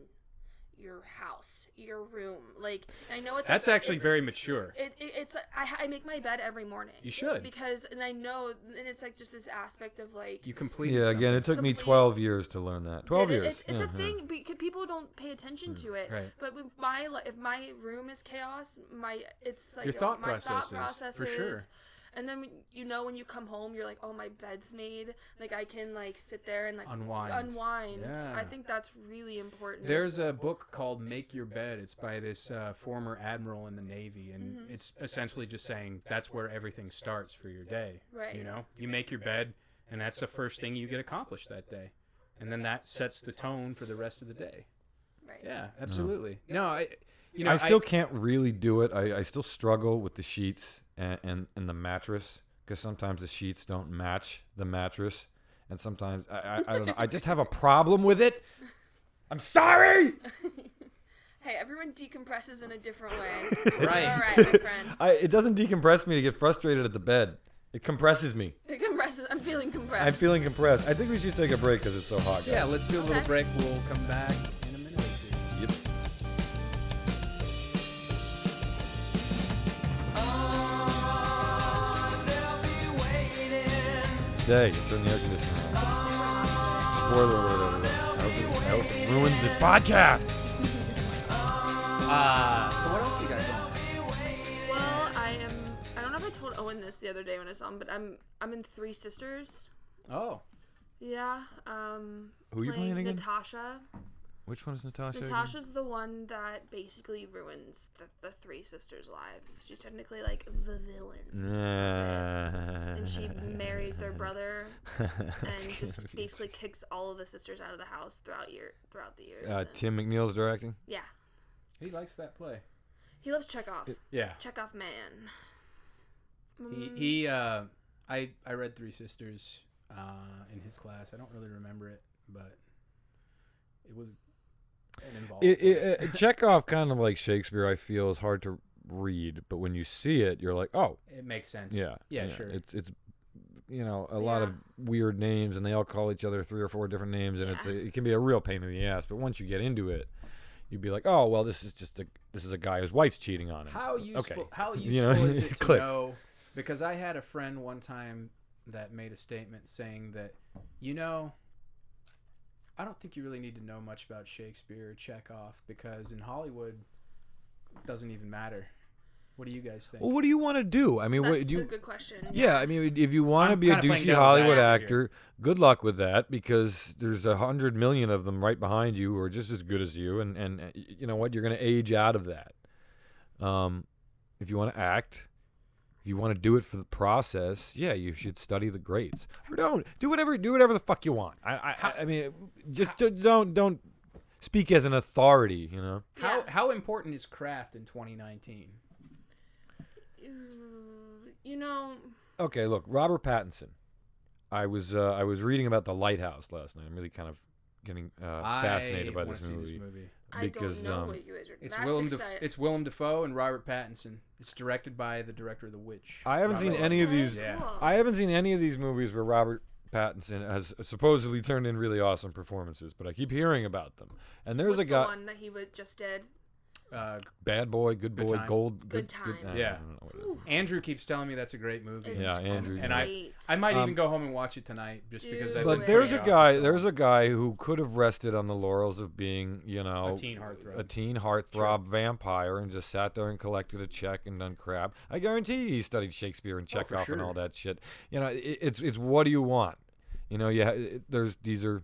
your house, your room. Like, I know that's actually very mature. It's I make my bed every morning. You should. And I know, and it's like just this aspect of like you complete. Yeah, again, it took me 12 years to learn that. 12 years. It's a thing because people don't pay attention to it. Right. But with if my room is chaos, it's like your thought my processes, thought processes. For sure. And then when you come home, you're like, oh, my bed's made. Like I can like sit there and like unwind. Yeah. I think that's really important. There's a book called Make Your Bed. It's by this former admiral in the Navy, and it's essentially just saying that's where everything starts for your day. Right. You make your bed, and that's the first thing you get accomplished that day, and then that sets the tone for the rest of the day. Right. Yeah, absolutely. No, I still can't really do it. I still struggle with the sheets and the mattress because sometimes the sheets don't match the mattress, and sometimes I don't know. I just have a problem with it. I'm sorry. Hey, everyone decompresses in a different way. Right. All right, my friend. It doesn't decompress me to get frustrated at the bed. It compresses me. It compresses. I'm feeling compressed. I'm feeling compressed. I think we should take a break because it's so hot, guys. Yeah, let's do a little break. We'll come back in a minute or two. Yep. Day, turn the air conditioner on. Spoiler alert, everyone. I hope it ruins this podcast. So what else you guys on? Well, I don't know if I told Owen this the other day when I saw him, but I'm in Three Sisters. Oh. Yeah. Who are you playing again? Natasha. Which one is Natasha? Natasha's the one that basically ruins the Three Sisters' lives. She's technically like the villain. And she marries their brother and just basically kicks all of the sisters out of the house throughout the years. Tim McNeil's directing? Yeah. He likes that play. He loves Chekhov. Yeah. Chekhov man. I read Three Sisters in his class. I don't really remember it, but it was an involved Chekhov, kind of like Shakespeare, I feel, is hard to read, but when you see it, you're like, oh. It makes sense. Yeah, sure. It's a lot of weird names, and they all call each other 3 or 4 different names, and it can be a real pain in the ass, but once you get into it, you'd be like, oh, well, this is a guy whose wife's cheating on him. How useful is it to know? Because I had a friend one time that made a statement saying that, I don't think you really need to know much about Shakespeare or Chekhov because in Hollywood, it doesn't even matter. What do you guys think? Well, what do you want to do? I mean, that's a good question. Yeah, I mean, if you want to be a douchey Hollywood actor, good luck with that because there's 100 million of them right behind you who are just as good as you, and you know what? You're going to age out of that. If you want to act, if you want to do it for the process, yeah, you should study the greats. Or don't do whatever the fuck you want. I mean, just don't speak as an authority. How important is craft in 2019? Okay, look, Robert Pattinson. I was reading about The Lighthouse last night. I'm really kind of getting fascinated by this movie. Because, I don't know what you guys are. It's Willem Dafoe and Robert Pattinson. It's directed by the director of The Witch. I haven't seen any of these. Yeah. I haven't seen any of these movies where Robert Pattinson has supposedly turned in really awesome performances, but I keep hearing about them. And there's What's a guy. the one that he just did? Bad Boy, Good Boy, Time. Gold, Good Time. Yeah. I don't know what it is. Andrew keeps telling me that's a great movie. It's Yeah, Andrew. And great. I might even go home and watch it tonight just because I. But But there's a guy who could have rested on the laurels of being, a teen heartthrob. a teen heartthrob vampire and just sat there and collected a check and done crap. I guarantee he studied Shakespeare and Chekhov and all that shit. You know, it's what do you want? You know, these are.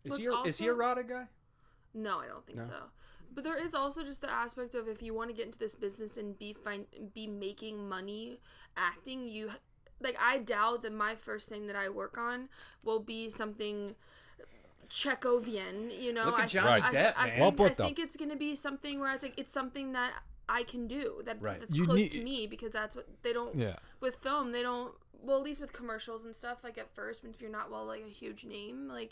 Is he a Rada guy? No, I don't think so. But there is also just the aspect of if you want to get into this business and be making money acting, I doubt that my first thing that I work on will be something Chekhovian, you know. Look at Johnny Depp, man. I think it's going to be something where it's something that I can do. That's close to me, because that's what they don't with film. They don't, well, at least with commercials and stuff, like at first, if you're not a huge name, like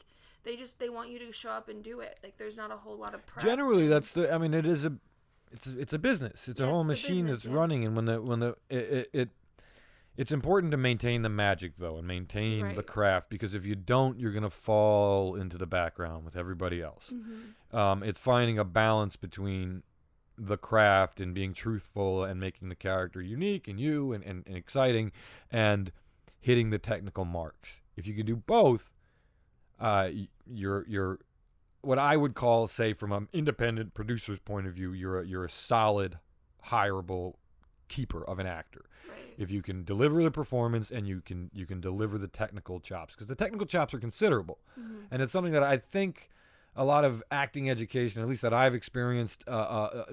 they want you to show up and do it. Like there's not a whole lot of prep. Generally, it's a business. It's a whole machine that's running, and it's important to maintain the magic though, and maintain the craft, because if you don't, you're gonna fall into the background with everybody else. Mm-hmm. It's finding a balance between the craft and being truthful and making the character unique and and exciting, and hitting the technical marks. If you can do both, you're what I would call, say, from an independent producer's point of view, you're a solid, hireable keeper of an actor. Right. If you can deliver the performance and you can deliver the technical chops, because the technical chops are considerable, and it's something that I think a lot of acting education, at least that I've experienced,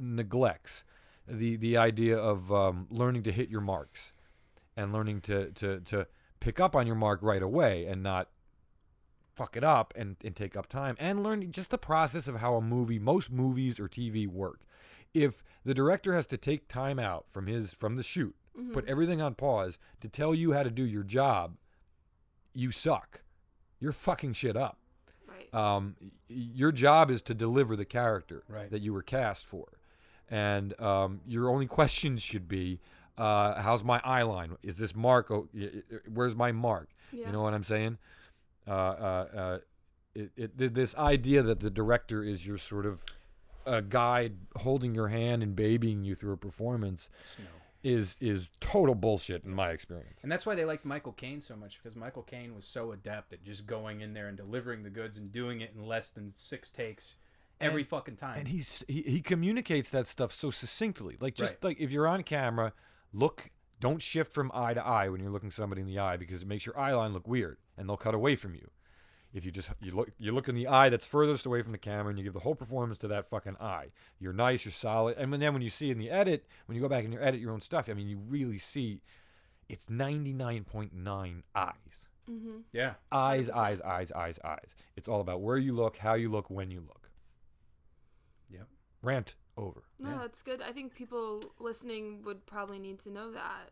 neglects the idea of learning to hit your marks and learning to pick up on your mark right away and not fuck it up and take up time, and learn just the process of how most movies or TV work. If the director has to take time out from the shoot, put everything on pause to tell you how to do your job, you suck. You're fucking shit up. Right. Your job is to deliver the character that you were cast for, and your only questions should be, how's my eye line? Is this mark? Where's my mark? Yeah. You know what I'm saying? This idea that the director is your sort of guide holding your hand and babying you through a performance is total bullshit in my experience. And that's why they liked Michael Caine so much, because Michael Caine was so adept at just going in there and delivering the goods and doing it in less than 6 takes every fucking time. And he communicates that stuff so succinctly. Like like if you're on camera, don't shift from eye to eye when you're looking somebody in the eye, because it makes your eye line look weird and they'll cut away from you. If you look in the eye that's furthest away from the camera and you give the whole performance to that fucking eye, you're nice, you're solid. And then when you see in the edit, when you go back and you edit your own stuff, I mean, you really see it's 99.9 eyes. Mm-hmm. Yeah. Eyes. It's all about where you look, how you look, when you look. Yep. Rant over. No, that's good. I think people listening would probably need to know that.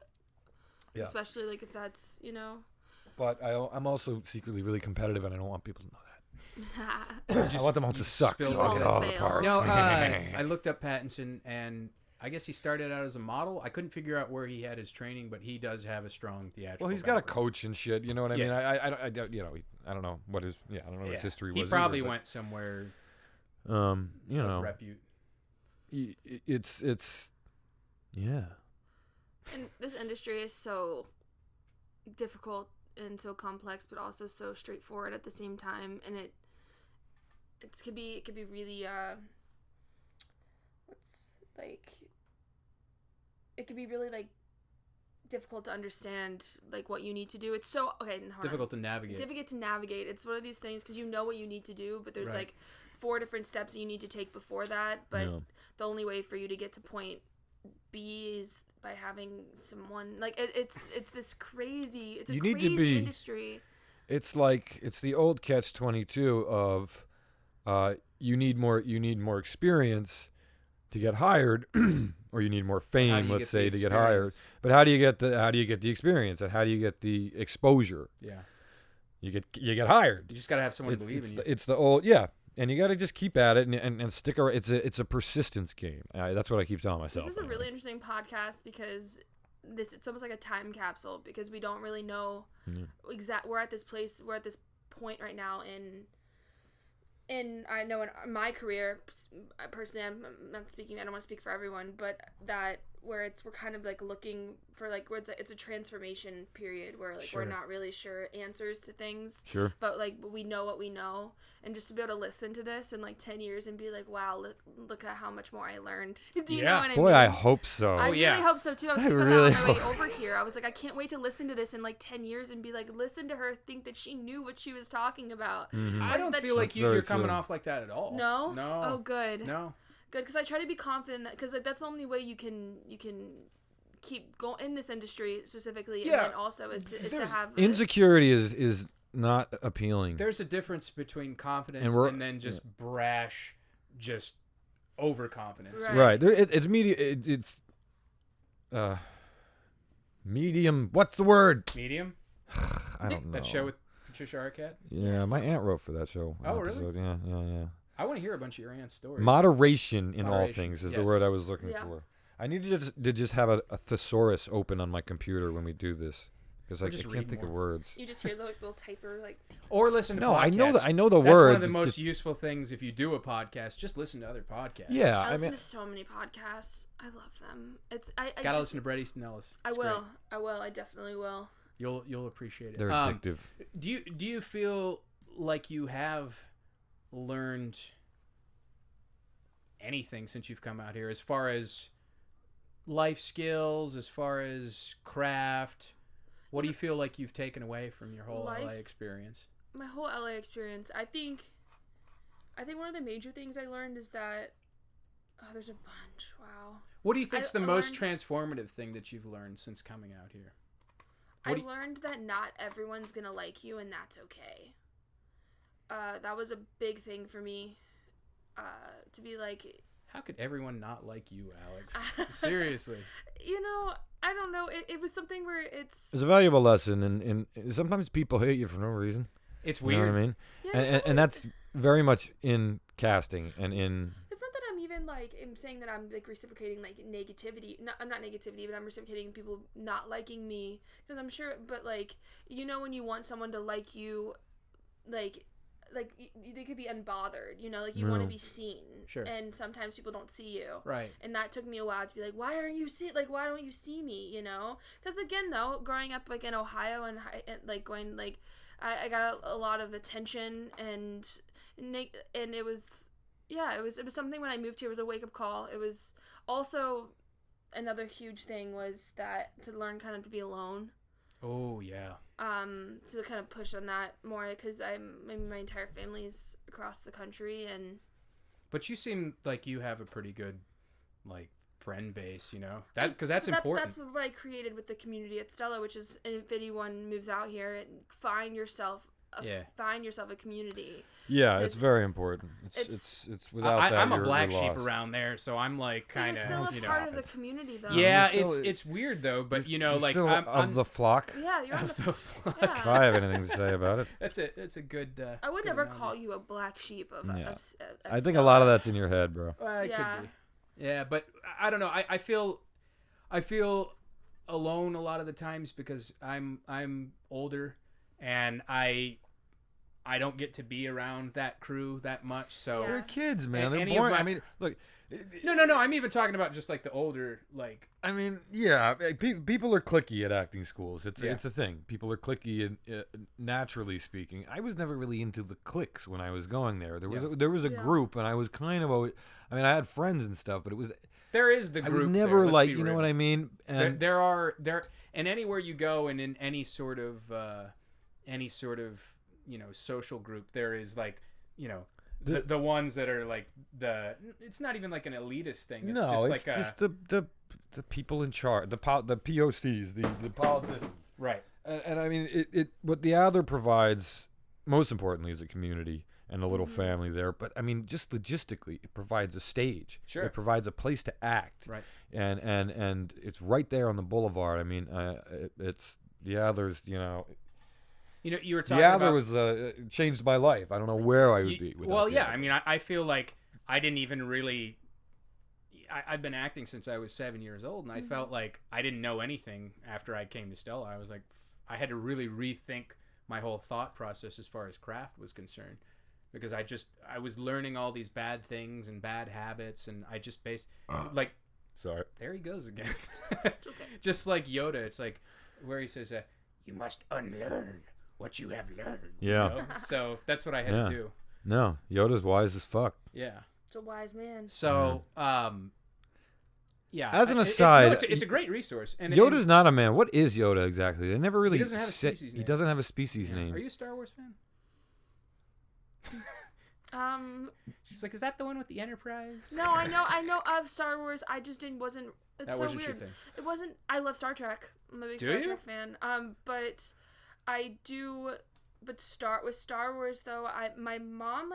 Yeah. Especially if that's, But I'm also secretly really competitive, and I don't want people to know that. I want them all to suck. So I'll get all the parts. No, I looked up Pattinson, and I guess he started out as a model. I couldn't figure out where he had his training, but he does have a strong theatrical. Well, he's got a coach and shit. You know what I mean? I don't know what his his history was. He probably went somewhere. Repute. It's yeah. And this industry is so difficult and so complex, but also so straightforward at the same time, and it could be really it could be really difficult to understand what you need to do. It's so difficult to navigate. It's one of these things because you know what you need to do, but there's 4 different steps that you need to take before that. But the only way for you to get to point B is by having someone it's this crazy. It's a crazy industry. It's the old catch-22 of you need more experience to get hired, or you need more fame, let's say, to get hired. But how do you get the experience, and how do you get the exposure? Yeah, you get hired. You just gotta have someone to believe in you. It's the old and you gotta just keep at it and stick around. It's a persistence game. That's what I keep telling myself. This is a really interesting podcast because it's almost like a time capsule, because we don't really know we're at this point right now and I know in my career, personally, I'm not speaking, I don't want to speak for everyone, but that where we're kind of like looking for like where it's a transformation period where like we're not really sure answers to things, but like we know what we know, and just to be able to listen to this in like 10 years and be like, wow, look at how much more I learned. Do you know what I mean? Boy, I hope so. I really hope so too. I was thinking about that on my way over here. I was like, I can't wait to listen to this in like 10 years and be like, listen to her think that she knew what she was talking about. I don't feel like you're coming off like that at all. No? No. Oh, good. No. Good, because I try to be confident that, because that's the only way you can keep going in this industry specifically, and then also is to have insecurity is not appealing. There's a difference between confidence and then just brash, just overconfidence. Right. It's media. It's medium. What's the word? Medium. I don't know. That show with Patricia Arquette. Yeah, my aunt wrote for that show. Oh, really? Yeah. I want to hear a bunch of your aunt's stories. Moderation in all things is the word I was looking for. I need to just have a thesaurus open on my computer when we do this, because I can't think of words. You just hear the little typer like. Or listen to podcasts. I know the That's words. One of the most useful things if you do a podcast. Just listen to other podcasts. Yeah, I listen to so many podcasts. I love them. I gotta listen to Bret Easton Ellis. I will. I definitely will. You'll appreciate it. They're addictive. Do you feel like you have learned anything since you've come out here, as far as life skills, as far as craft? What do you feel like you've taken away from your whole LA experience? My whole LA experience, I think one of the major things I learned is that there's a bunch. Wow. What do you think's the most transformative thing that you've learned since coming out here? I learned that not everyone's gonna like you, and that's okay. That was a big thing for me. To be like, how could everyone not like you, Alex? Seriously. I don't know. It was something where it's a valuable lesson, and sometimes people hate you for no reason. It's weird. You know what I mean? Yeah, and that's very much in casting and in. It's not that I'm even like I'm saying that I'm like reciprocating like negativity. I'm not negativity, but I'm reciprocating people not liking me, because I'm sure. But like when you want someone to like you, like they could be unbothered, like you want to be seen. Sure. And sometimes people don't see you. Right. And that took me a while to be like, why don't you see me, Because again, though, growing up like in Ohio and like going like, I got a lot of attention and it was something when I moved here. It was a wake up call. It was also another huge thing was that to learn kind of to be alone. Oh yeah. To kind of push on that more, because my entire family's across the country, but you seem like you have a pretty good like friend base, That's because that's important. That's what I created with the community at Stella, which is if anyone moves out here, find yourself a community. Yeah, it's very important. It's without that. I'm a you're black sheep lost. around there, so I'm like kind of. You're still a part of the community, though. Yeah, it's weird though, but like still I'm the flock. Yeah, you're of the flock. Yeah. If I have anything to say about it. That's a good. I would never call you a black sheep of. I think a lot of that's in your head, bro. It could be. Yeah, but I don't know. I feel alone a lot of the times because I'm older and I don't get to be around that crew that much. So they're kids, man. They're boring. I mean, look. No. I'm even talking about just like the older, like. I mean, yeah. People are cliquey at acting schools. It's a thing. People are cliquey, and naturally speaking, I was never really into the cliques when I was going there. There was a group, and I was kind of always. I mean, I had friends and stuff, but it was. There is the group. I was never there, like, you know what I mean. And there are and anywhere you go, and in any sort of social group, there is like, the ones that are like it's not even like an elitist thing. It's just the people in charge, the POCs, the politicians. Right. And I mean, it what the Adler provides, most importantly, is a community and a little family there. But I mean, just logistically, it provides a stage. Sure. It provides a place to act. Right. And it's right there on the boulevard. I mean, it's the Adler's, you were talking the Adler about... was changed my life. I don't know where I would be without well, the yeah. Adler. I mean, I feel like I didn't even really... I've been acting since I was 7 years old, and I felt like I didn't know anything after I came to Stella. I was like, I had to really rethink my whole thought process as far as craft was concerned. because I was learning all these bad things and bad habits, and I just like. Sorry. There he goes again. It's okay. Just like Yoda, it's like where he says, "You must unlearn what you have learned." Yeah. You know? So that's what I had to do. No, Yoda's wise as fuck. Yeah. It's a wise man. So, yeah. As an aside, it's a great resource. And Yoda's not a man. What is Yoda exactly? They never really. He doesn't have a species He name. doesn't have a species name. Are you a Star Wars fan? She's like, is that the one with the Enterprise? No, I know of Star Wars. I just wasn't. It's That so wasn't your weird. thing. It wasn't. I love Star Trek. I'm a big Do Star you? Trek fan. But I do. But with Star Wars though, my mom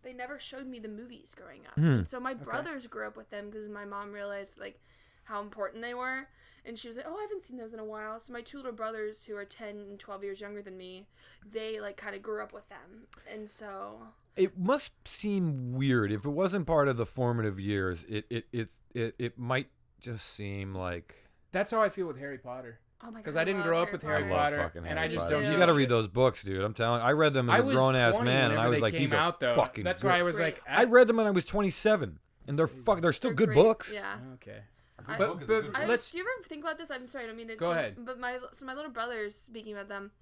they never showed me the movies growing up. And so my brothers grew up with them because my mom realized like how important they were, and she was like, "Oh, I haven't seen those in a while." So my two little brothers, who are 10 and 12 years younger than me, they like kind of grew up with them, and so. It must seem weird if it wasn't part of the formative years. It might just seem like. That's how I feel with Harry Potter. Oh my god! Because I didn't grow up with Harry Potter, fucking and Harry I just Potter. don't. You give got to a read shit. those books, dude. I'm telling. I read them as I a was grown ass 20 man, and I whenever was they like, came these are out, though. fucking. That's good. why I was Great. like, I read them when I was 27, and they're still They're good great. books. Yeah. Okay. I- But let's. Do you ever think about this? I'm sorry, I don't mean to. Go ahead. But my little brothers, speaking about them,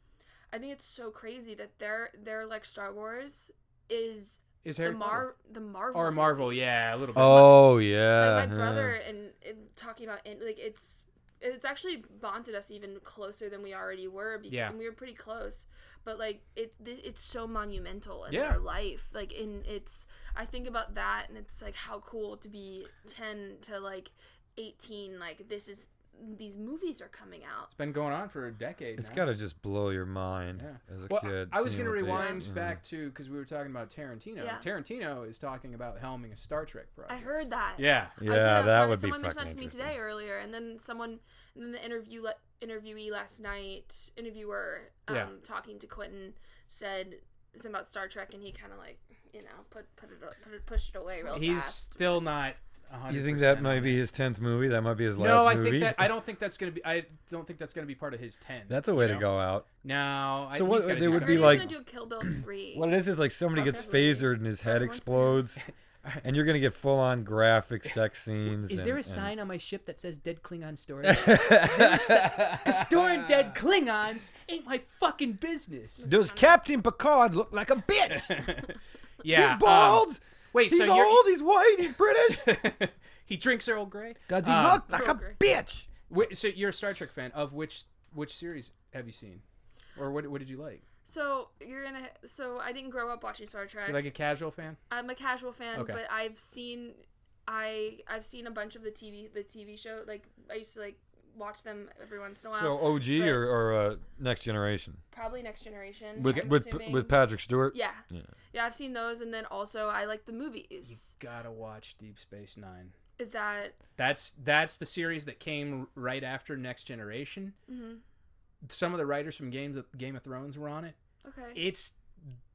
I think it's so crazy that their like Star Wars is Is Harry Potter? the Marvel Or Marvel, movies. yeah, a little bit. Oh yeah. Like my brother and talking about like it's actually bonded us even closer than we already were because Yeah. and we were pretty close, but like it's so monumental in Yeah. their life. Like I think about that and it's like how cool to be 10 to like 18. Like these movies are coming out. It's been going on for a decade. It's now. got to just blow your mind Yeah. as a Well, kid. I was seeing going to what they- rewind Mhm. back to because we were talking about Tarantino. Yeah. Tarantino is talking about helming a Star Trek project. I heard that. Yeah. Yeah, I did. that would be someone reached fucking out to me interesting. today earlier, and then the interviewee last night, interviewer, Yeah. talking to Quentin said something about Star Trek, and he kind of like pushed it away real He's fast. still not 100%. You think that might be his 10th movie? That might be his last No, I movie. think that I don't think that's gonna be. I don't think that's gonna be part of his 10. That's a way you to know? go out. No. So what- he's gotta they do would I be heard something. he's like- gonna do Kill Bill 3. What it is like somebody gets Definitely. phasered and his head Everyone's- explodes, and you're gonna get full on graphic sex scenes. Is and, there a and- sign on my ship that says "Dead Klingon Storage"? Because storing dead Klingons ain't my fucking business. Does Captain Picard look like a bitch? Yeah. He's bald. Wait, He's so you're old. He's white. He's British. he drinks Earl Grey. Does he look like a Earl Grey. bitch? So you're a Star Trek fan. Of which series have you seen, or what did you like? So I didn't grow up watching Star Trek. You like a casual fan? I'm a casual fan, Okay. but I've seen a bunch of the TV show. Like I used to like watch them every once in a while. So OG but- or Next Generation Probably Next Generation. with I'm with assuming. with Patrick Stewart. Yeah. Yeah. Yeah, I've seen those, and then also I like the You movies. gotta watch Deep Space Nine. Is that That's the series that came right after Next Generation. mm-hmm. Some of the writers from Game of Thrones were on it. Okay? It's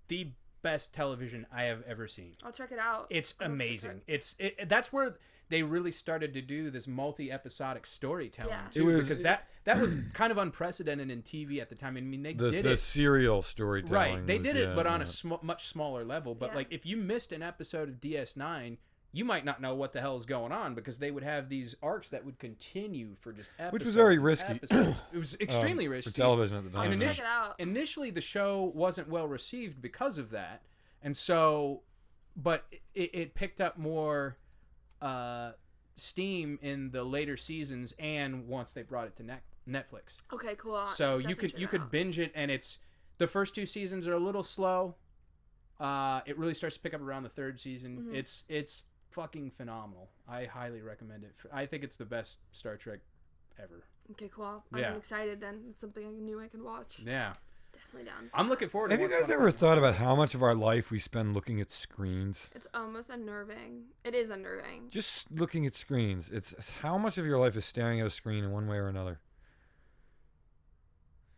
the best television I have ever seen. I'll check it out. It's I love Star amazing. Trek. That's where they really started to do this multi-episodic storytelling Yeah. too, It was- because that was kind of unprecedented in TV at the time. I mean, they did The it serial storytelling. right. They was- did it, yeah, but on yeah. a much smaller level. But Yeah. like, if you missed an episode of DS9, you might not know what the hell is going on because they would have these arcs that would continue for just episodes. Which was very and risky. episodes. It was extremely for risky. television at the I'll time. check it out. Initially, the show wasn't well received because of that, and so, but it picked up more steam in the later seasons, and once they brought it to Netflix. Okay, cool. I'll So you definitely check it could out. binge it, and it's the first 2 seasons are a little slow. It really starts to pick up around the 3rd season. Mhm. It's fucking phenomenal. I highly recommend it. I think it's the best Star Trek ever. Okay, cool. Yeah. I'm excited then. It's something I knew I could watch. Yeah, Definitely down. I'm looking forward. Have to you Once guys Upon a ever Time. thought about how much of our life we spend looking at screens? It's almost unnerving. It is unnerving. Just looking at screens. It's how much of your life is staring at a screen in one way or another.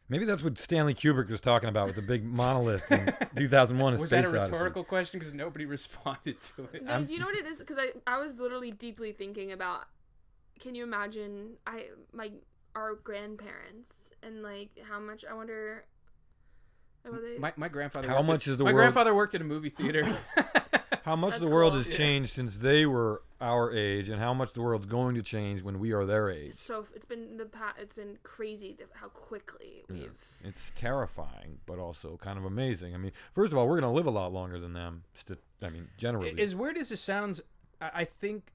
Maybe that's what Stanley Kubrick was talking about with the big monolith in 2001: A Was Space that a Odyssey. question? Question because nobody responded to it. No, do you know what it is? Because I was literally deeply thinking about. Can you imagine our grandparents and like how much I wonder My grandfather. How much is the my world? grandfather worked at a movie theater. How much That's the world cool. has changed since they were our age, and how much the world's going to change when we are their age. So it's been crazy how quickly we've. It's terrifying, but also kind of amazing. I mean, first of all, we're going to live a lot longer than them. Generally. As weird as it sounds, I think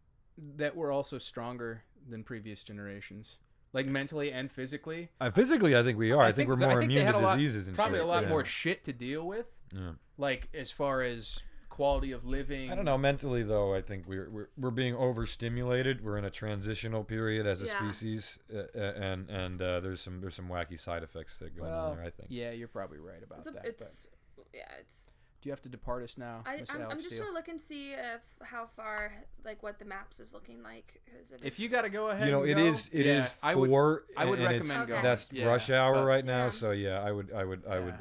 that we're also stronger than previous generations, like mentally and physically. Physically, I think we are. I think we're more immune they had to diseases and probably shit. a lot Yeah. more shit to deal with. Yeah. Like as far as quality of living. I don't know. Mentally, though, I think we're being overstimulated. We're in a transitional period as a species, and there's some wacky side effects that go on there. I think. Yeah, you're probably right about that. It's. Do you have to depart us now, Miss Alex I'm just Steele? gonna look and see how far what the maps is looking like. If you gotta go ahead, it and is. go, It is I four. would and recommend going. That's Yeah, rush hour but- right now. Damn. So yeah, I would.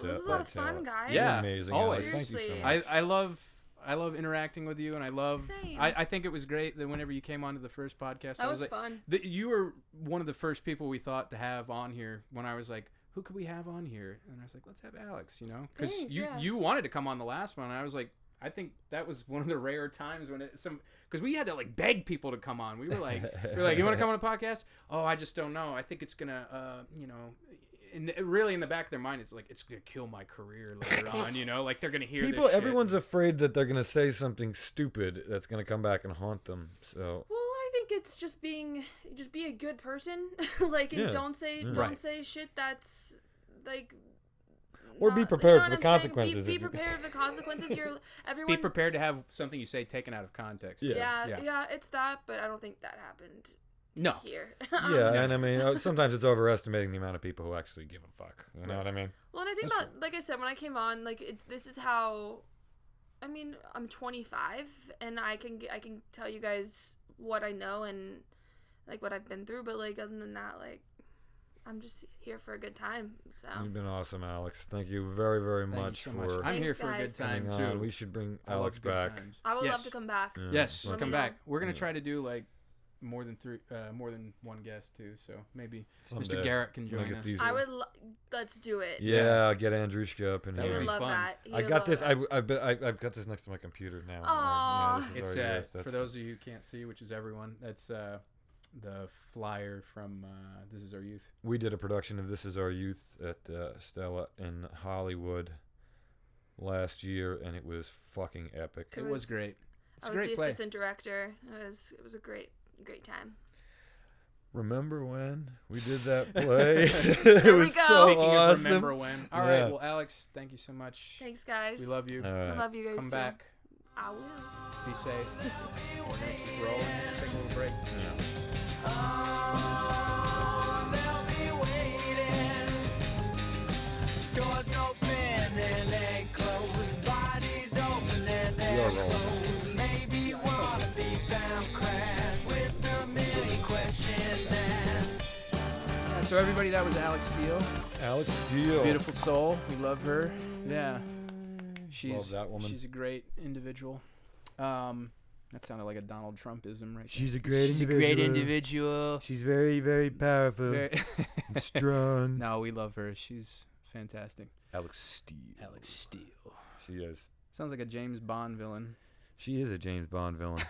This is a lot of fun, guys. Yeah, amazing. always. Alex. Thank you so Seriously. much. I love interacting with you, and I love. Same. I think it was great that whenever you came onto the first podcast, That I was like, fun. You were one of the first people we thought to have on here. When I was like, who could we have on here? And I was like, let's have Alex. Because Thanks, you wanted to come on the last one, and I was like, I think that was one of the rare times when because we had to like beg people to come on. We were like, you want to come on a podcast? Oh, I just don't know. I think it's gonna, and really in the back of their mind, it's like it's gonna kill my career later on. Like they're gonna hear People. this shit. Everyone's afraid that they're gonna say something stupid that's gonna come back and haunt them. So. Well, I think it's just be a good person, and don't say shit that's like. Or be prepared for the consequences. Be prepared for the consequences. Everyone. Be prepared to have something you say taken out of context. Yeah, it's that, but I don't think that happened. No. Here. Yeah, and I mean, sometimes it's overestimating the amount of people who actually give a fuck. You know what I mean? Well, and I think like I said, when I came on, this is how. I mean, I'm 25, and I can tell you guys what I know and like what I've been through, but like other than that, like. I'm just here for a good time. So. You've been awesome, Alex. Thank you very, very much so for. I'm here Thanks, for a good guys. time hanging too. on. We should bring I Alex love good back. times. I would Yes. love to come back. Yeah, Yes, let me come know. back. We're gonna try to do like more than one guest too. So maybe Someday. Mr. Garrett can When I join get us. these- I would. Let's do it. Yeah, get Andrushka up in That He would would here. be love fun. that. He I would got love this. that. I've got this next to my computer now. Aw. Yeah, this It's is our youth. for That's- those of you who can't see, which is everyone. That's the flyer from This Is Our Youth. We did a production of This Is Our Youth at Stella in Hollywood last year, and it was fucking epic. It was great. It's I a was great the play. assistant director. It was a great time. Remember when we did that play? There It we was go. so Speaking awesome. of remember when. All Yeah. right, well, Alex, thank you so much. Thanks, guys. We love you. All right. I love you guys Come too. back. I will. Be safe. We're gonna keep rolling. Let's take a little break. We are rolling. Yeah, so everybody, that was Alex Steele. Alex Steele. Beautiful soul. We love her. Yeah. She's that woman. She's a great individual. That sounded like a Donald Trumpism right She's there. a great She's individual. a great individual. She's very, very powerful Very- and strong. No, we love her. She's fantastic. Alex Steele. Alex Steele. She is. Sounds like a James Bond villain. She is a James Bond villain,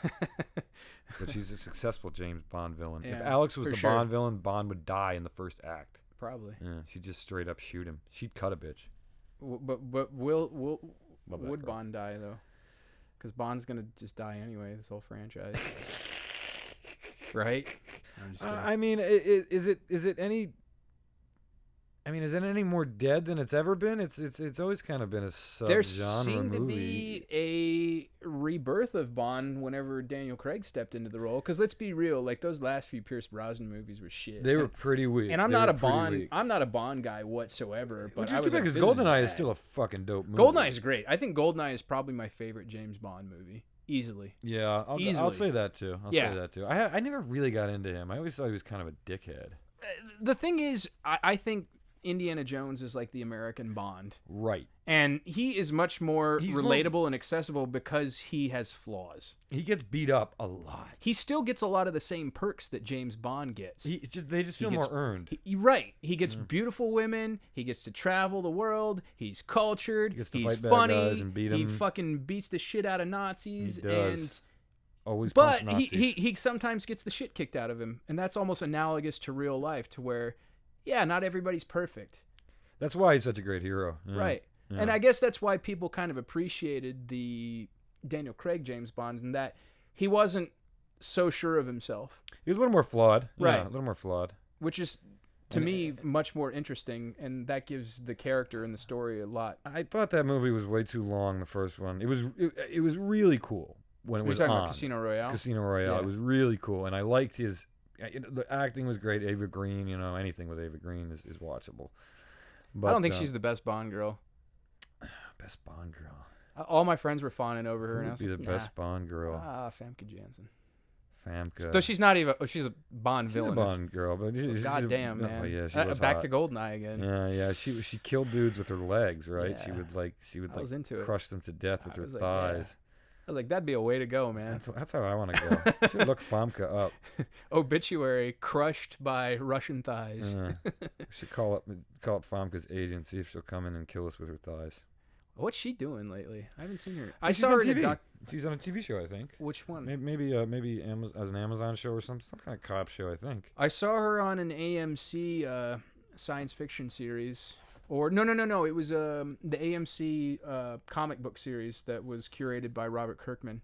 but she's a successful James Bond villain. If Yeah, Alex was for the sure. Bond villain, Bond would die in the first act. Probably. Yeah, she'd just straight up shoot him. She'd cut a bitch. But Love that would girl. Bond die though? Because Bond's gonna just die anyway. This whole franchise, right? I'm just kidding. I mean, is it any? I mean, is it any more dead than it's ever been? It's always kind of been a There subgenre seemed to movie. be a rebirth of Bond whenever Daniel Craig stepped into the role. Because let's be real, like those last few Pierce Brosnan movies were shit. They were pretty weak. And I'm They not were a pretty Bond. weak. I'm not a Bond guy whatsoever. But Which I is too was bad like, because this is GoldenEye is bad. still a fucking dope movie. GoldenEye is great. I think GoldenEye is probably my favorite James Bond movie, easily. Yeah, I'll Easily. say that too. I'll Yeah. say that too. I never really got into him. I always thought he was kind of a dickhead. The thing is, I think Indiana Jones is like the American Bond. Right. And he is much more He's relatable and accessible because he has flaws. He gets beat up a lot. He still gets a lot of the same perks that James Bond gets. They just feel more earned. Right. He gets beautiful women. He gets to travel the world. He's cultured. He gets to he's fight bad funny. guys and beat 'em. He fucking beats the shit out of Nazis. He does. And Always but punch Nazis. he sometimes gets the shit kicked out of him. And that's almost analogous to real life, to where, yeah, not everybody's perfect. That's why he's such a great hero. Yeah. Right. Yeah. And I guess that's why people kind of appreciated the Daniel Craig James Bond, in that he wasn't so sure of himself. He was a little more flawed. Right. Yeah, a little more flawed. Which is, to me, much more interesting, and that gives the character and the story a lot. I thought that movie was way too long, the first one. It was really cool when it was talking on. about Casino Royale? Casino Royale. Yeah. It was really cool, and I liked his... The acting was great. Ava Green, anything with Ava Green is watchable. But, I don't think she's the best Bond girl. Best Bond girl. All my friends were fawning over her, Who and I would was be like, the best Bond girl? Famke Janssen. Famke. Though she's not even... she's a Bond She's villain. a Bond girl, but she's Goddamn, oh, man. yeah, she was Back hot. to Goldeneye again. Yeah. She killed dudes with her legs, right? Yeah. She would I was into it. crush them to death with I her was like, thighs. I was like, that'd be a way to go, man. That's how I want to go. I should look Famke up. Obituary: crushed by Russian thighs. We should call up Famke's agent, see if she'll come in and kill us with her thighs. What's she doing lately? I haven't seen her. She's saw on her in TV. a doc. She's on a TV show, I think. Which one? Maybe Amazon, as an Amazon show or some kind of cop show, I think. I saw her on an AMC science fiction series. Or no. It was the AMC comic book series that was curated by Robert Kirkman,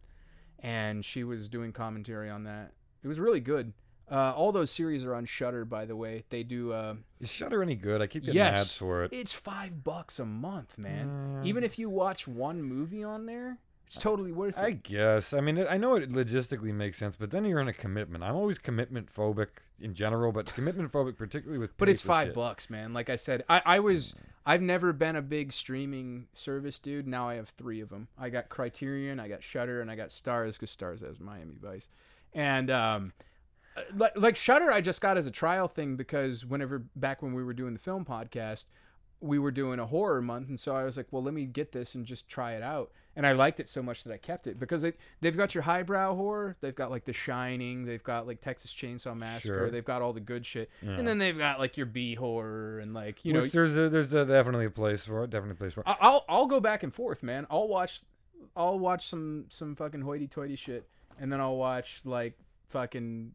and she was doing commentary on that. It was really good. All those series are on Shudder, by the way. They do. Is Shudder any good? I keep getting ads for it. It's $5 a month, man. Even if you watch one movie on there, it's totally worth it. I guess. I mean, I know it logistically makes sense, but then you're in a commitment. I'm always commitment phobic in general, but commitment phobic particularly with. But it's $5, $5, man. Like I said, I've never been a big streaming service dude. Now I have 3 of them. I got Criterion, I got Shudder, and I got Starz, because Starz has Miami Vice. And like Shudder, I just got as a trial thing because back when we were doing the film podcast, we were doing a horror month, and so I was like, well, let me get this and just try it out. And I liked it so much that I kept it, because they've got your highbrow horror, they've got like The Shining, they've got like Texas Chainsaw Massacre, Sure. they've got all the good shit, Yeah. and then they've got like your B horror and like Which there's definitely a place for it. Definitely a place for it. I'll go back and forth, man. I'll watch some fucking hoity-toity shit, and then I'll watch like fucking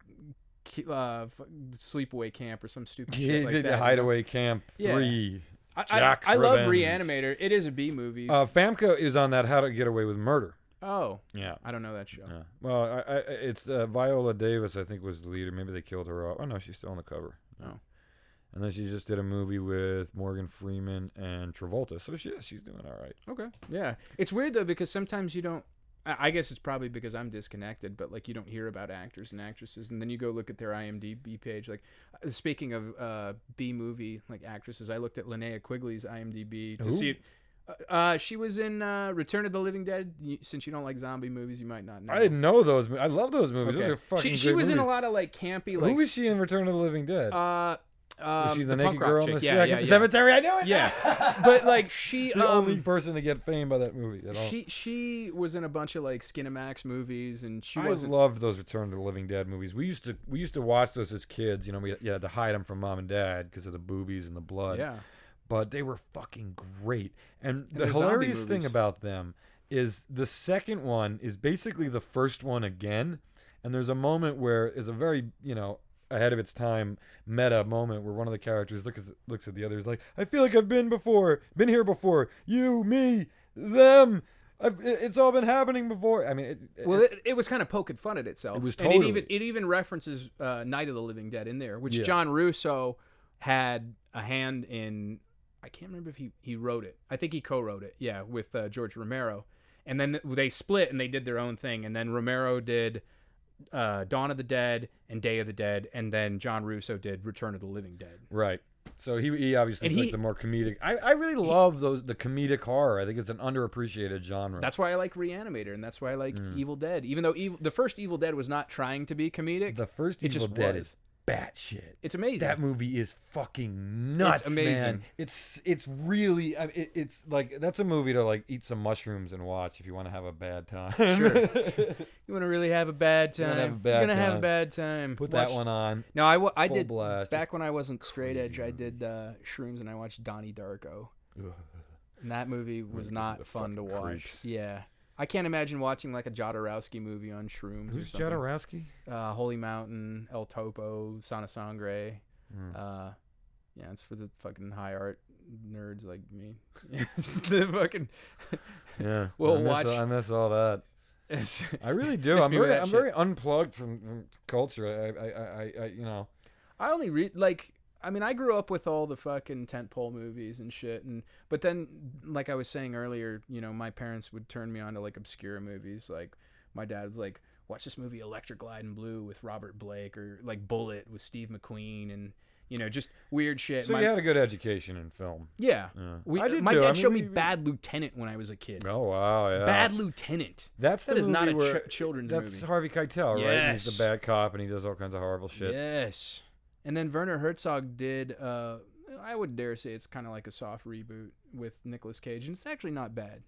Sleepaway Camp or some stupid shit like that. Hideaway Camp 3. Jack's I love Revenge. Reanimator. It is a B movie. Famke is on that How to Get Away with Murder. Oh, Yeah. I don't know that show. Yeah. Well, it's Viola Davis, I think, was the leader. Maybe they killed her off. Oh, no, she's still on the cover. Oh. And then she just did a movie with Morgan Freeman and Travolta. So she's doing all right. Okay. Yeah. It's weird though, because sometimes you don't. I guess it's probably because I'm disconnected, but like you don't hear about actors and actresses, and then you go look at their IMDb page. Like, speaking of B movie like actresses, I looked at Linnea Quigley's IMDb to see it. She was in Return of the Living Dead. Since you don't like zombie movies, you might not know. I didn't know those. I love those movies. Okay. Those are fucking She great was in a movies. lot of like campy. Like, Who was she in Return of the Living Dead? Was she the naked punk rock girl in chick. the Yeah, second yeah, yeah. cemetery? I knew it. Yeah, but like she, The only person to get fame by that movie at all. she was in a bunch of like Skinamax movies, and she I wasn't. loved those Return to the Living Dead movies. We used to watch those as kids. You had to hide them from mom and dad because of the boobies and the blood. Yeah, But they were fucking great. And the they're zombie hilarious thing movies. about them is the second one is basically the first one again. And there's a moment where it's a very, ahead of its time meta moment where one of the characters looks at the other, is like, I feel like I've been here before. You, me, them. It's all been happening before. I mean, it was kind of poking fun at itself. It was and totally. it even references Night of the Living Dead in there, which Yeah. John Russo had a hand in. I can't remember if he wrote it. I think he co-wrote it. Yeah, with George Romero, and then they split and they did their own thing. And then Romero did Dawn of the Dead and Day of the Dead, and then John Russo did Return of the Living Dead. Right. So he obviously took the more comedic. I really love the comedic horror. I think it's an underappreciated genre. That's why I like Reanimator, and that's why I like Evil Dead. Even though the first Evil Dead was not trying to be comedic, The first it Evil just Dead was. is batshit. It's amazing. That movie is fucking nuts, It's amazing. man. It's really it's like that's a movie to like eat some mushrooms and watch if you want to have a bad time. Sure. You want to really have a bad time. You're gonna have a bad time. Put that one on. No, I did blast. back when I wasn't straight edge. crazy I did shrooms and I watched Donnie Darko, and that movie was not fun to watch. Creeps. Yeah. I can't imagine watching like a Jodorowsky movie on shrooms. Who's or something. Jodorowsky? Holy Mountain, El Topo, Sana Sangre. Yeah, it's for the fucking high art nerds like me. The fucking Yeah. We'll watch. I miss all that. I really do. I'm very unplugged from culture. I you know. I only read like. I mean, I grew up with all the fucking tentpole movies and shit, but then, like I was saying earlier, you know, my parents would turn me on to like obscure movies. Like my dad was like, "Watch this movie, Electric Glide in Blue with Robert Blake," or like Bullet with Steve McQueen, and you know, just weird shit. So you had a good education in film. Yeah, I did my too. dad showed me Bad Lieutenant when I was a kid. Oh wow, yeah. Bad Lieutenant. That is not a children's movie. That's Harvey Keitel, right? And he's the bad cop, and he does all kinds of horrible shit. Yes. And then Werner Herzog did, I would dare say it's kind of like a soft reboot with Nicolas Cage, and it's actually not bad.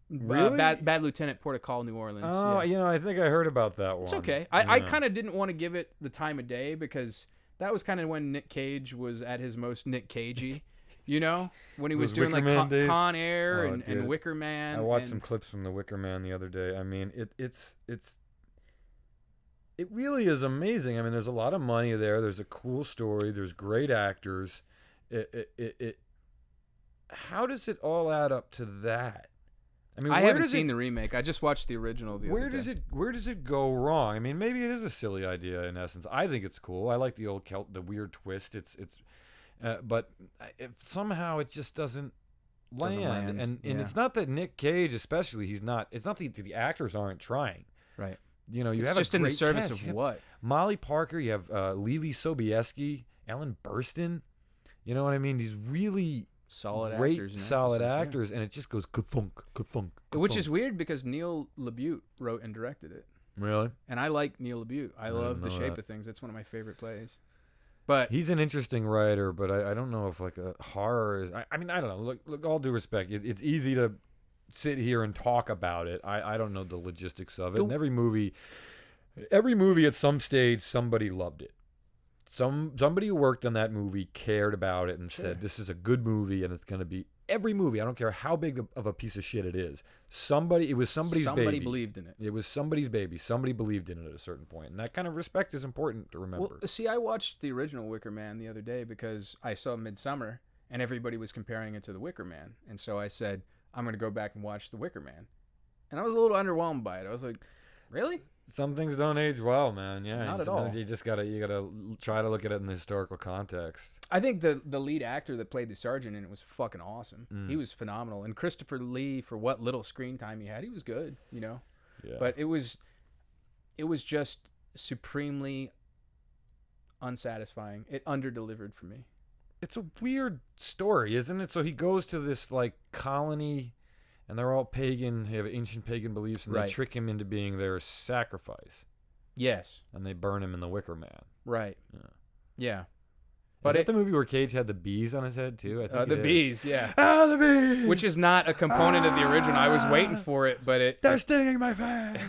Really? Bad Lieutenant, Port of Call, New Orleans. Oh, yeah. You know, I think I heard about that one. It's okay. I kind of didn't want to give it the time of day because that was kind of when Nick Cage was at his most Nick Cagey, you know? When he was doing like Con Air and Wicker Man. I watched some clips from the Wicker Man the other day. I mean, it really is amazing. I mean, there's a lot of money there. There's a cool story. There's great actors. How does it all add up to that? I mean, I haven't seen the remake. I just watched the original the other day. Where does it go wrong? I mean, maybe it is a silly idea in essence. I think it's cool. I like the old the weird twist. But somehow it just doesn't land. And it's not that Nick Cage, especially, it's not that the actors aren't trying. Right. You know, it's just in the service of what? Molly Parker, you have Lily Sobieski, Ellen Burstyn. You know what I mean? These really great, solid actors, and it just goes ka-thunk, ka-thunk, ka-thunk. Which is weird because Neil LaBute wrote and directed it. Really? And I like Neil LaBute. I love The Shape of Things. It's one of my favorite plays. But he's an interesting writer, but I don't know if like a horror is. I mean, I don't know. Look, all due respect, it's easy to sit here and talk about it. I don't know the logistics of it. And every movie at some stage somebody loved it. Somebody who worked on that movie cared about it and said this is a good movie and it's going to be every movie. I don't care how big of a piece of shit it is. Somebody believed in it. It was somebody's baby. Somebody believed in it at a certain point, and that kind of respect is important to remember. Well, see, I watched the original Wicker Man the other day because I saw Midsummer and everybody was comparing it to the Wicker Man, and so I said, I'm going to go back and watch The Wicker Man. And I was a little underwhelmed by it. I was like, really? Some things don't age well, man. Yeah, not at all. You just gotta try to look at it in the historical context. I think the lead actor that played the sergeant in it was fucking awesome. He was phenomenal. And Christopher Lee, for what little screen time he had, he was good, you know? Yeah. But it was just supremely unsatisfying. It underdelivered for me. It's a weird story, isn't it? So he goes to this like colony, and they're all pagan. They have ancient pagan beliefs, and they trick him into being their sacrifice. Yes. And they burn him in the Wicker Man. Right. Yeah. But is that the movie where Cage had the bees on his head too? I think the bees, yeah. Ah, the bees! Which is not a component of the original. I was waiting for it, but they're stinging my face.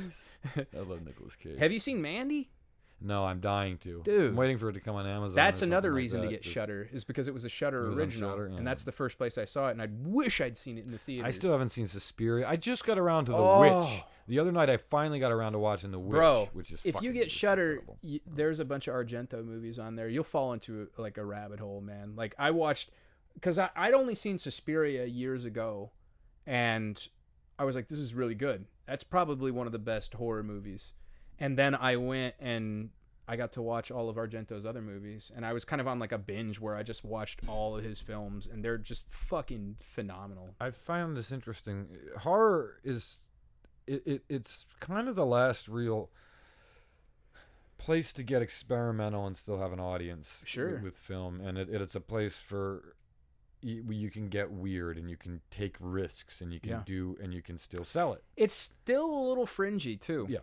I love Nicolas Cage. Have you seen Mandy? No, I'm dying to. Dude. I'm waiting for it to come on Amazon. That's another reason to get Shudder, is because it was a Shudder original. Shudder, yeah. And that's the first place I saw it, and I wish I'd seen it in the theaters. I still haven't seen Suspiria. I just got around to The Witch. The other night I finally got around to watching The Witch, which is if you get Shudder, there's a bunch of Argento movies on there. You'll fall into like a rabbit hole, man. Like I watched, because I'd only seen Suspiria years ago, and I was like, this is really good. That's probably one of the best horror movies. And then I went and I got to watch all of Argento's other movies, and I was kind of on like a binge where I just watched all of his films, and they're just fucking phenomenal. I found this interesting. Horror is, it's kind of the last real place to get experimental and still have an audience. Sure. With film, and it's a place where you can get weird and you can take risks and you can do and you can still sell it. It's still a little fringy too. Yeah.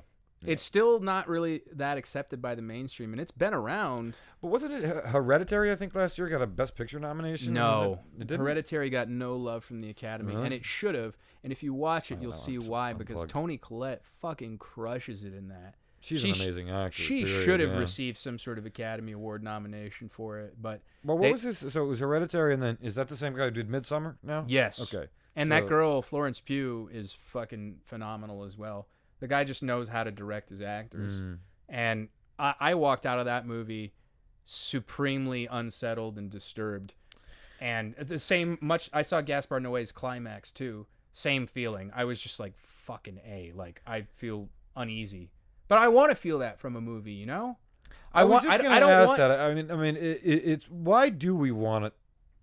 It's still not really that accepted by the mainstream, and it's been around. But wasn't it Hereditary? I think last year got a Best Picture nomination. No, it didn't. Hereditary got no love from the Academy, and it should have. And if you watch it, you'll see why. Because Toni Collette fucking crushes it in that. She's an amazing actor. She should have received some sort of Academy Award nomination for it, but. Well, what was this? So it was Hereditary, and then is that the same guy who did Midsommar now? Yes. Okay. And that girl, Florence Pugh, is fucking phenomenal as well. The guy just knows how to direct his actors. And I walked out of that movie supremely unsettled and disturbed. And I saw Gaspar Noé's Climax too. Same feeling. I was just like, fucking A. Like, I feel uneasy. But I want to feel that from a movie, you know? I was just going to ask that. I mean, it's why do we want to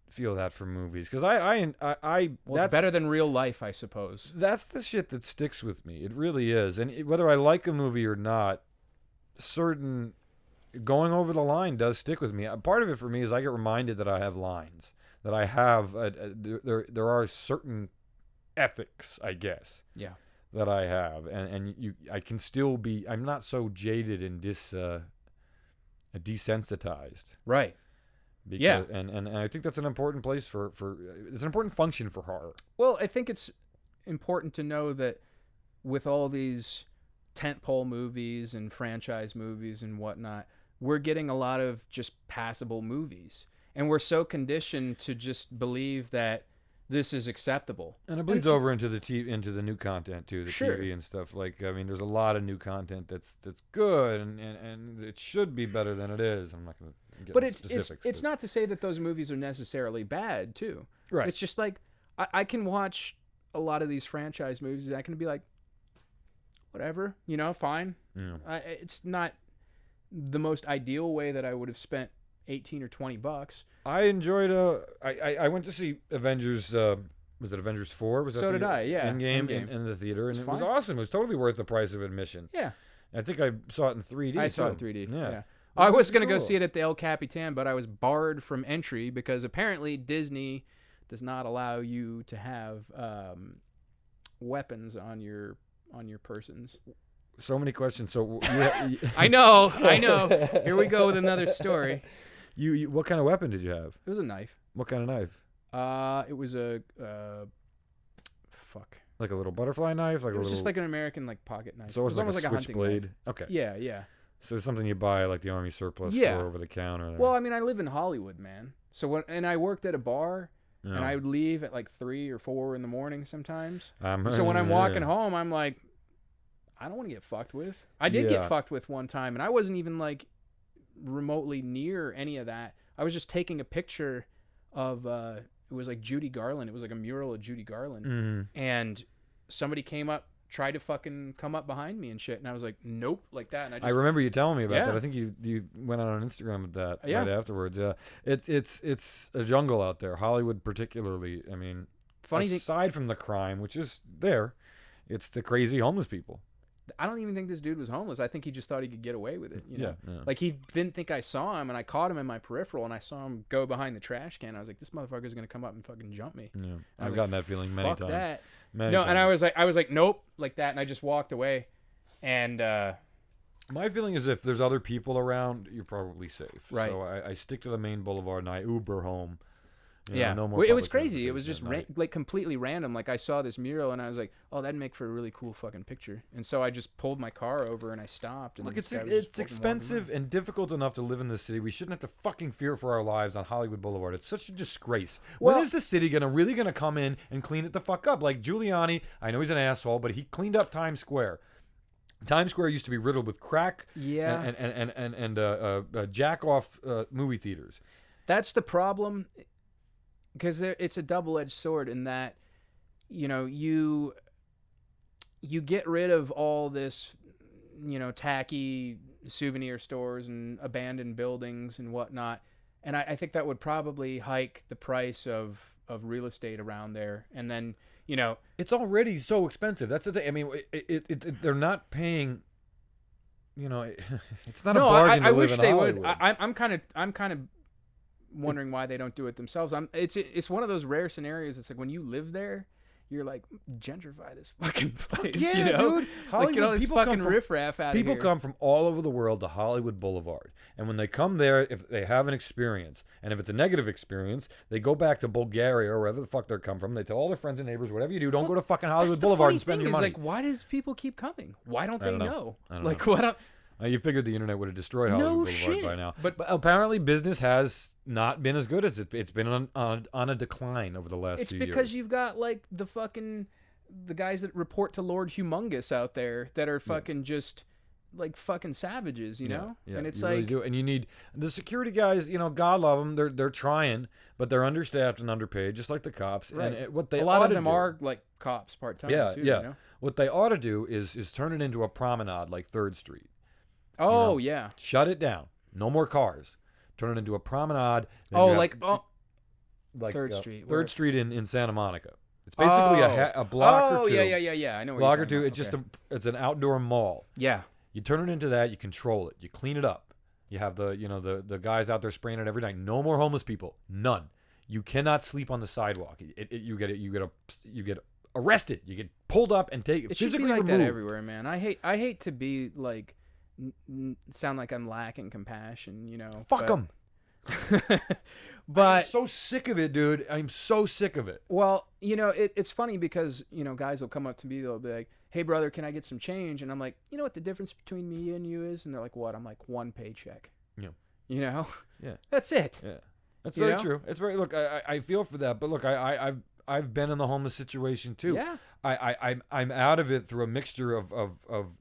feel that from movies? Because it's better than real life, I suppose. That's the shit that sticks with me. It really is. And whether I like a movie or not, certain going over the line does stick with me. Part of it for me is I get reminded that I have lines, that I have there are certain ethics, I guess. Yeah. That I have, and I can still be. I'm not so jaded and desensitized. Right. Because, and I think that's an important place for it's an important function for horror. Well, I think it's important to know that with all these tentpole movies and franchise movies and whatnot, we're getting a lot of just passable movies, and we're so conditioned to just believe that this is acceptable. And it bleeds over into the new content too, the TV and stuff. Like, I mean, there's a lot of new content that's good, and it should be better than it is. I'm not going to get into specifics. It's not to say that those movies are necessarily bad too. Right. It's just like I can watch a lot of these franchise movies and I can be like, whatever, you know, fine. Yeah. It's not the most ideal way that I would have spent $18 or $20. I enjoyed I went to see Avengers was it Avengers 4? Was that so did I, yeah. Endgame in the theater, and it was awesome. It was totally worth the price of admission. Yeah. I think I saw it in 3D. I saw it in 3D. Yeah. I was going to go see it at the El Capitan, but I was barred from entry because apparently Disney does not allow you to have weapons on your persons. So many questions. So I know. Here we go with another story. You what kind of weapon did you have? It was a knife. What kind of knife? It was a like a little butterfly knife, it was just like an American pocket knife. So it was almost like a hunting switchblade. knife. Okay. Yeah. So it's something you buy like the Army surplus store over the counter. Well, I mean, I live in Hollywood, man. So and I worked at a bar, and I would leave at 3 or 4 in the morning sometimes. So when I'm walking home, I'm like, I don't want to get fucked with. I did get fucked with one time, and I wasn't even remotely near any of that. I was just taking a picture of it was Judy Garland. It was a mural of Judy Garland, and somebody came up, tried to fucking come up behind me and shit, and I was like, nope, like that. And I remember you telling me about that. I think you went out on Instagram with that right afterwards. Yeah, it's a jungle out there, Hollywood particularly. I mean, aside from the crime, which is there, it's the crazy homeless people. I don't even think this dude was homeless. I think he just thought he could get away with it. You know? Yeah. He didn't think I saw him, and I caught him in my peripheral, and I saw him go behind the trash can. I was like, this motherfucker's going to come up and fucking jump me. Yeah. I've gotten that feeling many times. That. Many times. And I was like, nope, like that, and I just walked away. And my feeling is if there's other people around, you're probably safe. Right. So I stick to the main boulevard, and I Uber home. No more it was crazy. It was just completely random. I saw this mural and I was like, "Oh, that'd make for a really cool fucking picture." And so I just pulled my car over and I stopped. And look, it's expensive and difficult enough to live in this city. We shouldn't have to fucking fear for our lives on Hollywood Boulevard. It's such a disgrace. When is the city really gonna come in and clean it the fuck up? Like Giuliani, I know he's an asshole, but he cleaned up Times Square. Times Square used to be riddled with crack, and jack off movie theaters. That's the problem. Because it's a double-edged sword in that, you get rid of all this, tacky souvenir stores and abandoned buildings and whatnot, and I think that would probably hike the price of real estate around there. And then, it's already so expensive. That's the thing. I mean, they're not paying. It's not a bargain. I wish they would. I'm kind of wondering why they don't do it themselves. It's one of those rare scenarios. It's when you live there, you're like, gentrify this fucking place, Yeah, you know? dude. Like, get all this People come fucking from- riffraff out of here. People come from all over the world to Hollywood Boulevard. And when they come there, if they have an experience, and if it's a negative experience, they go back to Bulgaria or wherever the fuck they come from. They tell all their friends and neighbors, whatever you do, don't go to fucking Hollywood That's the Boulevard funny and spend thing your is, money. like, why does people keep coming? Why don't I they don't know. know? I don't Like, know. what? You figured the internet would have destroyed No Hollywood Boulevard shit. by now. But- apparently business has not been as good as it's been on a decline over the last It's few because years. you've got like the guys that report to Lord Humongous out there that are fucking just like fucking savages, you know? Yeah, And it's you like, really do. And you need the security guys. You know, God love them. They're trying, but they're understaffed and underpaid, just like the cops. right. And what they a lot ought of to them do- are like cops part time. Yeah, too, yeah. You know? What they ought to do is turn it into a promenade like 3rd Street. Oh know, yeah. Shut it down. No more cars. Turn it into a promenade. Then Oh, you have- like like 3rd Street, 3rd where- Street in Santa Monica. It's basically a block or two. yeah. I know. What Block you're or two. talking It's about. just it's an outdoor mall. yeah. You turn it into that. You control it. You clean it up. You have the guys out there spraying it every night. No more homeless people. None. You cannot sleep on the sidewalk. You get arrested. You get pulled up and It should physically be like removed. that everywhere, man. I hate to be like sound like I'm lacking compassion, you know. Fuck them. I'm But so sick of it, dude. I'm so sick of it. well, you know, it's funny because, you know, guys will come up to me, they'll be like, "Hey brother, can I get some change?" And I'm like, "You know what the difference between me and you is?" And they're like, "What?" I'm like, "1 paycheck." Yeah. You know? Yeah. That's it. Yeah. That's You very know? true. It's very look. I feel for that, but look, I've been in the homeless situation too. Yeah. I'm out of it through a mixture of Well,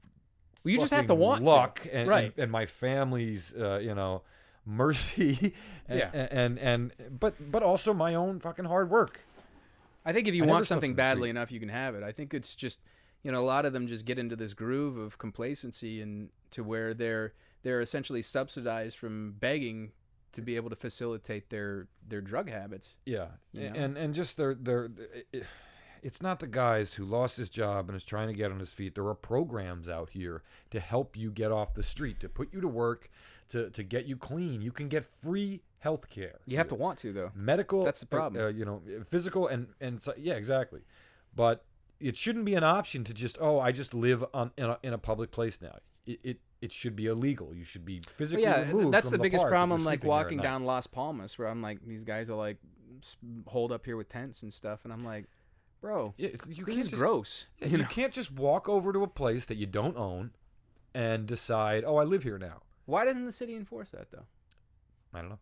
you just have to fucking want luck to. and, Right. and my family's mercy Yeah. and but also my own fucking hard work. I think if you I never want slept something in the badly street. enough, you can have it. I think it's just, you know, a lot of them just get into this groove of complacency and to where they're essentially subsidized from begging to be able to facilitate their drug habits. Yeah, You know? and just it's not the guys who lost his job and is trying to get on his feet. There are programs out here to help you get off the street, to put you to work, to get you clean. You can get free health care. You have to want to, though. Medical. That's the problem. Physical and so, yeah, exactly. But it shouldn't be an option to just I just live in a public place now. It should be illegal. You should be physically removed. That's from the biggest park if problem. you're Like sleeping there at walking night. down Las Palmas, where I'm like, these guys are like holed up here with tents and stuff, and I'm like, bro, Yeah, you this can't is just, gross. yeah, You you know? can't just walk over to a place that you don't own and decide, I live here now. Why doesn't the city enforce that though? I don't know.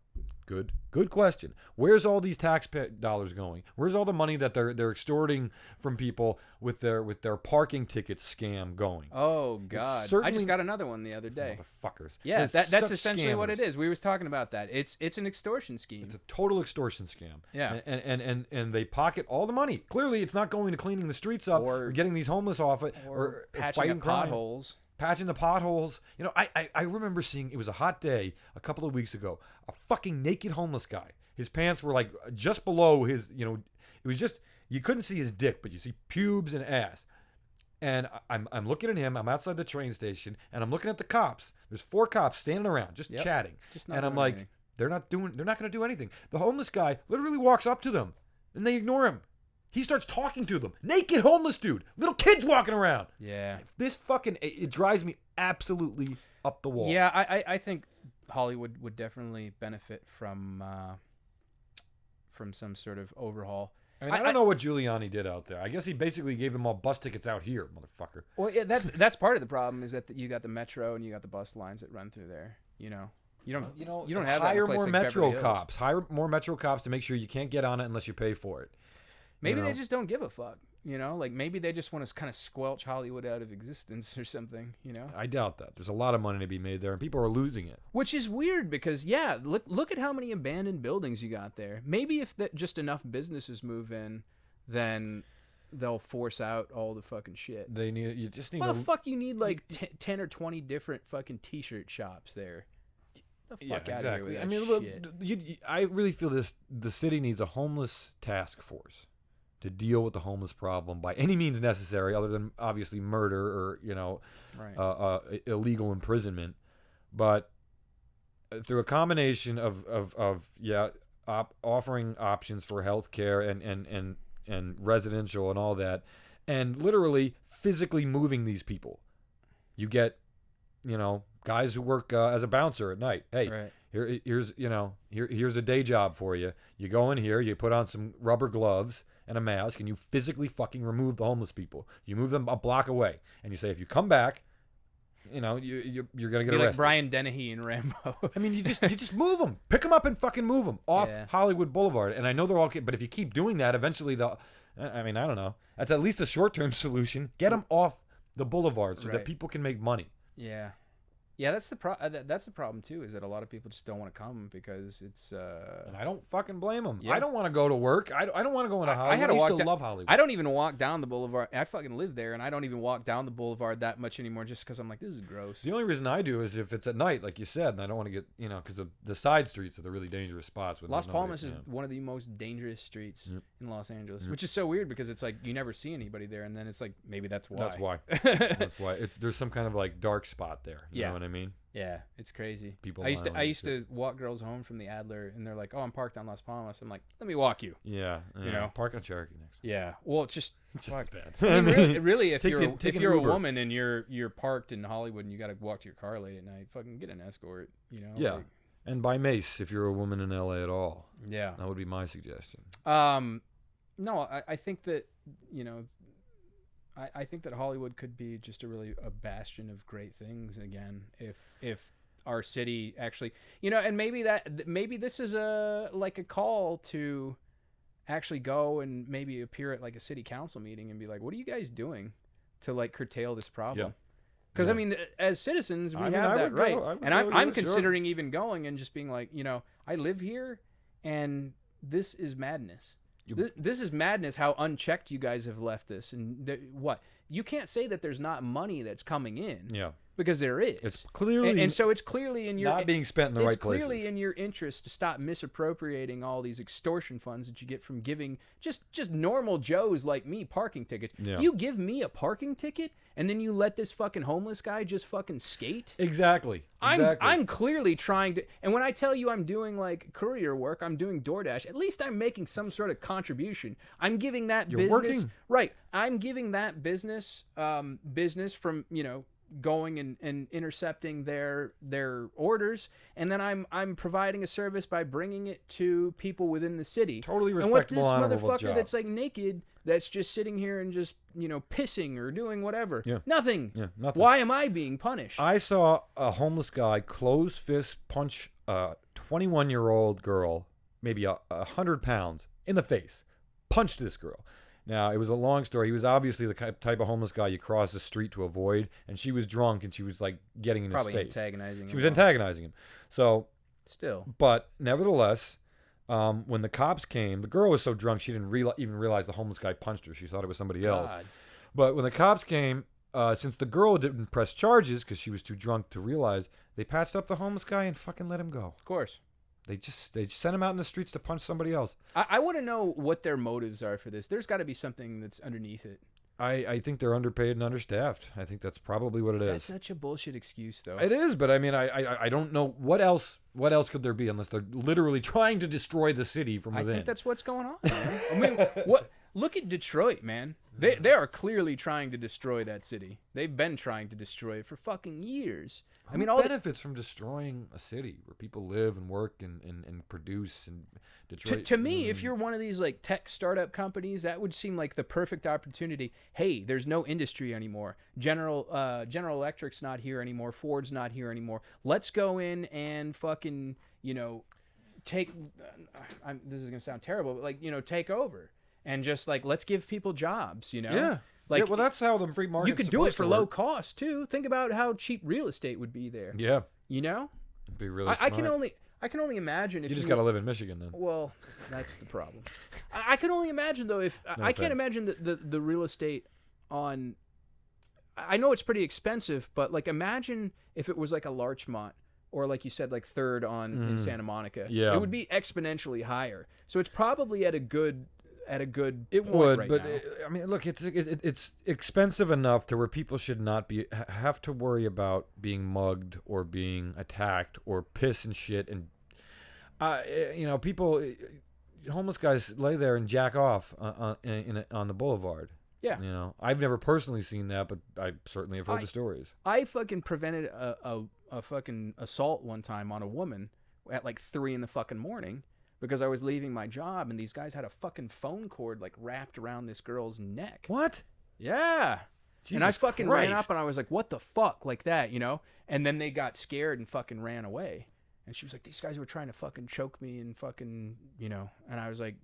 Good question. Where's all these tax dollars going? Where's all the money that they're extorting from people with their parking ticket scam going? Oh God, I certainly- just got another one the other day. Motherfuckers. Yeah, They're that's such essentially what it scammers. is. We was talking about that. It's an extortion scheme. It's a total extortion scam. Yeah. And they pocket all the money. Clearly, it's not going to cleaning the streets up Or- or getting these homeless off it or patching fighting up crime. potholes. Patching the potholes. You know, I remember seeing, it was a hot day a couple of weeks ago, a fucking naked homeless guy. His pants were like just below his, it was just, you couldn't see his dick, but you see pubes and ass. And I'm looking at him, I'm outside the train station, and I'm looking at the cops. There's 4 cops standing around, just Yep. chatting. Just not And I'm doing like, anything. they're not going to do anything. The homeless guy literally walks up to them, and they ignore him. He starts talking to them. Naked homeless dude. Little kids walking around. Yeah. This fucking, it drives me absolutely up the wall. Yeah, I think Hollywood would definitely benefit from some sort of overhaul. I mean, I don't know what Giuliani did out there. I guess he basically gave them all bus tickets out here, motherfucker. Well, yeah, that's part of the problem is that you got the metro and you got the bus lines that run through there. You don't have that in hire a place more like metro Beverly Hills. cops. Hire more metro cops to make sure you can't get on it unless you pay for it. Maybe You they know? just don't give a fuck. Like maybe they just want to kind of squelch Hollywood out of existence or something. I doubt that. There's a lot of money to be made there, and people are losing it. Which is weird because look at how many abandoned buildings you got there. Maybe if just enough businesses move in, then they'll force out all the fucking shit. You just need Why to. the fuck you need like 10 or 20 different fucking t-shirt shops there? Get the Yeah, fuck out of here with exactly. that I mean, shit. look, I really feel the city needs a homeless task force to deal with the homeless problem by any means necessary, other than obviously murder or Right. Illegal imprisonment, but through a combination of offering options for health care and and residential and all that, and literally physically moving these people. You get, guys who work as a bouncer at night. Hey, Right. here's a day job for you. You go in here, you put on some rubber gloves and a mask, and you physically fucking remove the homeless people. You move them a block away, and you say, if you come back, you're gonna get Be arrested. like Brian Dennehy in Rambo. I mean, you just move them, pick them up, and fucking move them off Yeah. Hollywood Boulevard. And I know they're all, but if you keep doing that, eventually they'll. I mean, I don't know. That's at least a short-term solution. Get them off the boulevard so that Right. people can make money. Yeah, that's the that's the problem too. Is that a lot of people just don't want to come because it's. And I don't fucking blame them. Yeah. I don't want to go to work. I don't want to go into Hollywood. I had to used walk to down- love Hollywood. I don't even walk down the boulevard. I fucking live there, and I don't even walk down the boulevard that much anymore, just because I'm like, this is gross. The only reason I do is if it's at night, like you said, and I don't want to get, because the side streets are the really dangerous spots. With Las nobody, Palmas is one of the most dangerous streets Yep. in Los Angeles, Yep. which is so weird because it's like you never see anybody there, and then it's like maybe that's why. That's why. That's why. There's some kind of like dark spot there. You know what I mean? Yeah, it's crazy. People I used lying to on used to walk girls home from the Adler, and they're like, "Oh, I'm parked on Las Palmas." I'm like, "Let me walk you." Yeah. Park on Cherokee next. Yeah. Well, it's just It's just fuck. bad. I mean, really, if Take you're the- take if an you're a Uber. woman and you're parked in Hollywood and you got to walk to your car late at night, fucking get an escort. Yeah. like- And buy mace if you're a woman in LA at all. yeah. That would be my suggestion. No, I think that I think that Hollywood could be just a bastion of great things again if our city actually, and maybe this is a call to actually go and maybe appear at like a city council meeting and be like, what are you guys doing to like curtail this problem? Because Yeah. I mean, as citizens, we I mean, have I that would go- right, I would and go, I'm yeah, sure. considering even going and just being like, I live here, and this is madness. This is madness. How unchecked you guys have left this, and what you can't say that there's not money that's coming in. Yeah. Because there is. It's clearly and so it's clearly in your not being spent in the right It's places. clearly in your interest to stop misappropriating all these extortion funds that you get from giving just normal Joes like me parking tickets. Yeah. You give me a parking ticket and then you let this fucking homeless guy just fucking skate? Exactly. I'm clearly trying to, and when I tell you I'm doing like courier work, I'm doing DoorDash, at least I'm making some sort of contribution. I'm giving that You're business working. right. I'm giving that business business from, going and intercepting their orders, and then I'm providing a service by bringing it to people within the city. Totally And what this respectable, honorable motherfucker job. that's like naked, that's just sitting here and just pissing or doing whatever. Yeah. Nothing. Yeah, nothing. Why am I being punished? I saw a homeless guy close fist punch a 21-year-old girl, maybe 100 pounds, in the face. Punched this girl. Now, it was a long story. He was obviously the type of homeless guy you cross the street to avoid, and she was drunk, and she was, like, getting in Probably his face. antagonizing She him was more. antagonizing him. So, Still. but nevertheless, when the cops came, the girl was so drunk she didn't even realize the homeless guy punched her. She thought it was somebody else. God. But when the cops came, since the girl didn't press charges because she was too drunk to realize, they patched up the homeless guy and fucking let him go. Of course. They just sent him out in the streets to punch somebody else. I want to know what their motives are for this. There's got to be something that's underneath it. I think they're underpaid and understaffed. I think that's probably what it That's is. such a bullshit excuse, though. It is, but I mean, I don't know what else could there be unless they're literally trying to destroy the city from I within. think that's what's going on, man. I mean, what? Look at Detroit, man. They are clearly trying to destroy that city. They've been trying to destroy it for fucking years. Who I mean, all the, benefits from destroying a city where people live and work and produce and Detroit. to me, if you're one of these like tech startup companies, that would seem like the perfect opportunity. Hey, there's no industry anymore. General Electric's not here anymore. Ford's not here anymore. Let's go in and fucking take. This is gonna sound terrible, but like take over and just like let's give people jobs. yeah. Like, Yeah, well, that's how the free market. you could do it for low cost too. Think about how cheap real estate would be there. Yeah, It'd be really. I can smart. only imagine if You just got to live in Michigan then. Well, that's the problem. I can only imagine though if I can't offense. imagine the real estate on. I know it's pretty expensive, but like imagine if it was like a Larchmont or like you said, like Third on in Santa Monica. Yeah. It would be exponentially higher. So it's probably at a good It point would, right but now. I mean, look, it's expensive enough to where people should not have to worry about being mugged or being attacked or piss and shit and people. homeless guys lay there and jack off on the boulevard. Yeah. You know, I've never personally seen that, but I certainly have heard the stories. I fucking prevented a fucking assault one time on a woman at like 3 in the fucking morning because I was leaving my job and these guys had a fucking phone cord like wrapped around this girl's neck. What? Yeah. Jesus and I fucking ran Christ. up and I was like, what the fuck? Like that, you know? And then they got scared and fucking ran away. And she was like, these guys were trying to fucking choke me and fucking, you know. And I was like,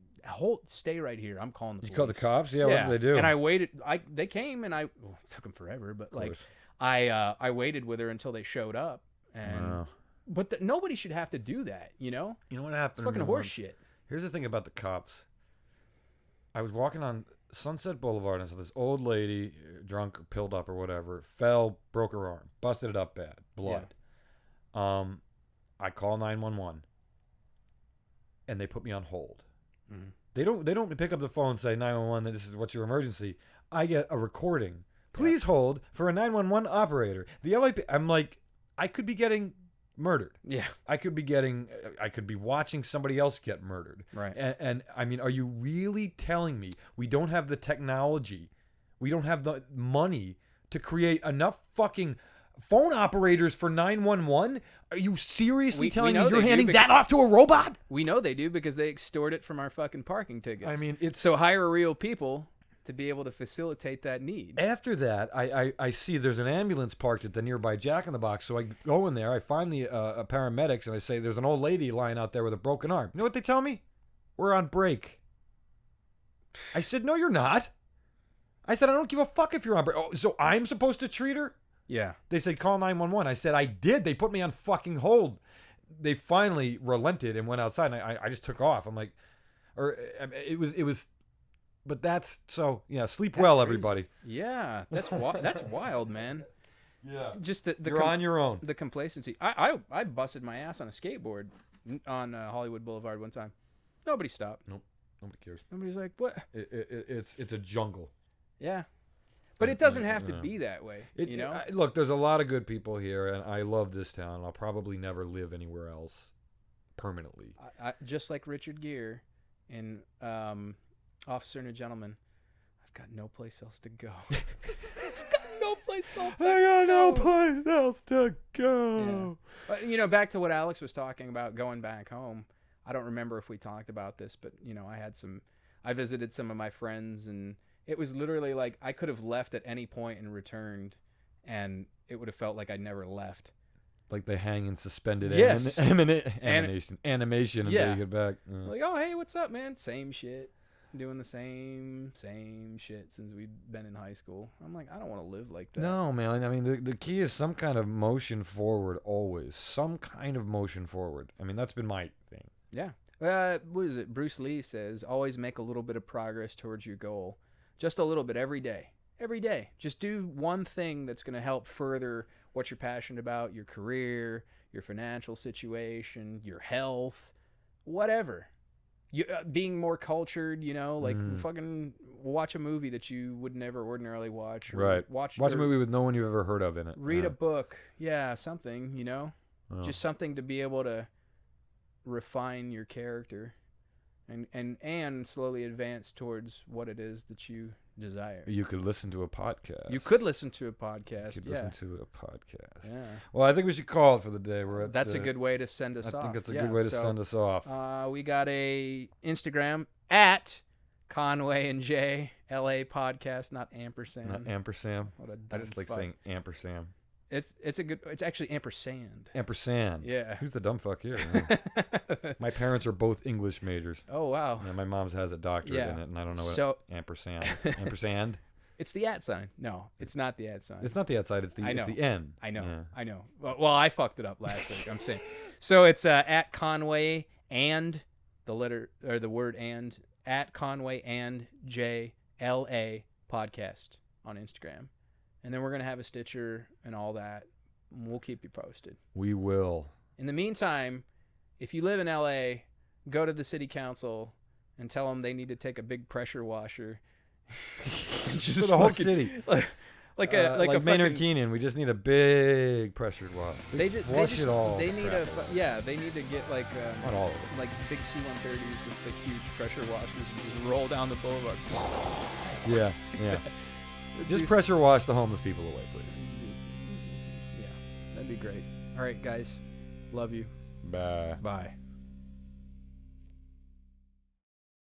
stay right here. I'm calling the police. You called the cops? Yeah, what did they do? And I waited. They came and it took them forever, but like I waited with her until they showed up. And Wow. But nobody should have to do that, you know? You know what happened? It's fucking horse shit. Here's the thing about the cops. I was walking on Sunset Boulevard and I saw this old lady, drunk or pilled up or whatever, fell, broke her arm, busted it up bad, blood. Yeah. I call 911, and they put me on hold. Mm-hmm. They don't pick up the phone and say 911. This is what's your emergency. I get a recording. Please hold for a 911 operator. The LAP. I'm like, I could be getting murdered. Yeah. I could be watching somebody else get murdered. Right. And I mean, are you really telling me we don't have the technology, we don't have the money to create enough fucking phone operators for 911? Are you seriously telling me you're handing that off to a robot? We know they do because they extort it from our fucking parking tickets. I mean, so hire real people to be able to facilitate that need. After that, I see there's an ambulance parked at the nearby Jack in the Box. So I go in there, I find the paramedics, and I say, there's an old lady lying out there with a broken arm. You know what they tell me? We're on break. I said, no, you're not. I said, I don't give a fuck if you're on break. Oh, so I'm supposed to treat her? Yeah. They said, call 911. I said, I did. They put me on fucking hold. They finally relented and went outside, and I just took off. I'm like, it was, but that's, so, yeah, sleep well, crazy. Everybody. Yeah, that's wild, man. Yeah. Just you're on your own. The complacency. I busted my ass on a skateboard on Hollywood Boulevard one time. Nobody stopped. Nope. Nobody cares. Nobody's like, what? It's a jungle. Yeah. But it doesn't have to be that way, you know? Look, there's a lot of good people here, and I love this town. I'll probably never live anywhere else permanently. Just like Richard Gere in Officer and a Gentleman, I've got no place else to go. I got no place else to go. Yeah. But, you know, back to what Alex was talking about, going back home. I don't remember if we talked about this, but, you know, I visited some of my friends, and it was literally like I could have left at any point and returned, and it would have felt like I never left. Like they hang in suspended animation until you get back. Yeah. Like, oh, hey, what's up, man? Same shit. Doing the same shit since we've been in high school. I'm like, I don't want to live like that. No, man. I mean, the key is some kind of motion forward always. Some kind of motion forward. I mean, that's been my thing. Yeah. What is it? Bruce Lee says, always make a little bit of progress towards your goal. Just a little bit every day. Every day. Just do one thing that's going to help further what you're passionate about, your career, your financial situation, your health, whatever. Being more cultured, you know, like fucking watch a movie that you would never ordinarily watch. Or right. Watch a movie with no one you've ever heard of in it. Read a book. Yeah, something, you know. Oh. Just something to be able to refine your character. And slowly advance towards what it is that you desire. You could listen to a podcast. You could listen to a podcast. Listen to a podcast. Yeah. Well, I think we should call it for the day. That's a good way to send us off. I think that's a good way to send us off. We got a Instagram at Conway and J LA podcast, not ampersand. Not ampersand. I just like saying ampersand. It's actually ampersand. Ampersand. Yeah. Who's the dumb fuck here? My parents are both English majors. Oh, wow. Yeah, my mom's has a doctorate in it, and I don't know what ampersand. Ampersand? It's the at sign. No, it's not the at sign. It's not the at sign. It's the N. I know. Yeah. I know. Well, I fucked it up last week. I'm saying. So it's at Conway and the word and at Conway and JLA podcast on Instagram. And then we're going to have a Stitcher and all that. We'll keep you posted. We will. In the meantime, if you live in LA, go to the city council and tell them they need to take a big pressure washer. Just for the whole city. like a Maynard fucking, Keenan. We just need a big pressured wash. They just flush it all. They the need crap away. they need to get like Not all of it. like big C-130s with like huge pressure washers and just roll down the boulevard. Yeah. Just pressure wash the homeless people away, please. Yeah, that'd be great. All right, guys, love you. Bye. Bye.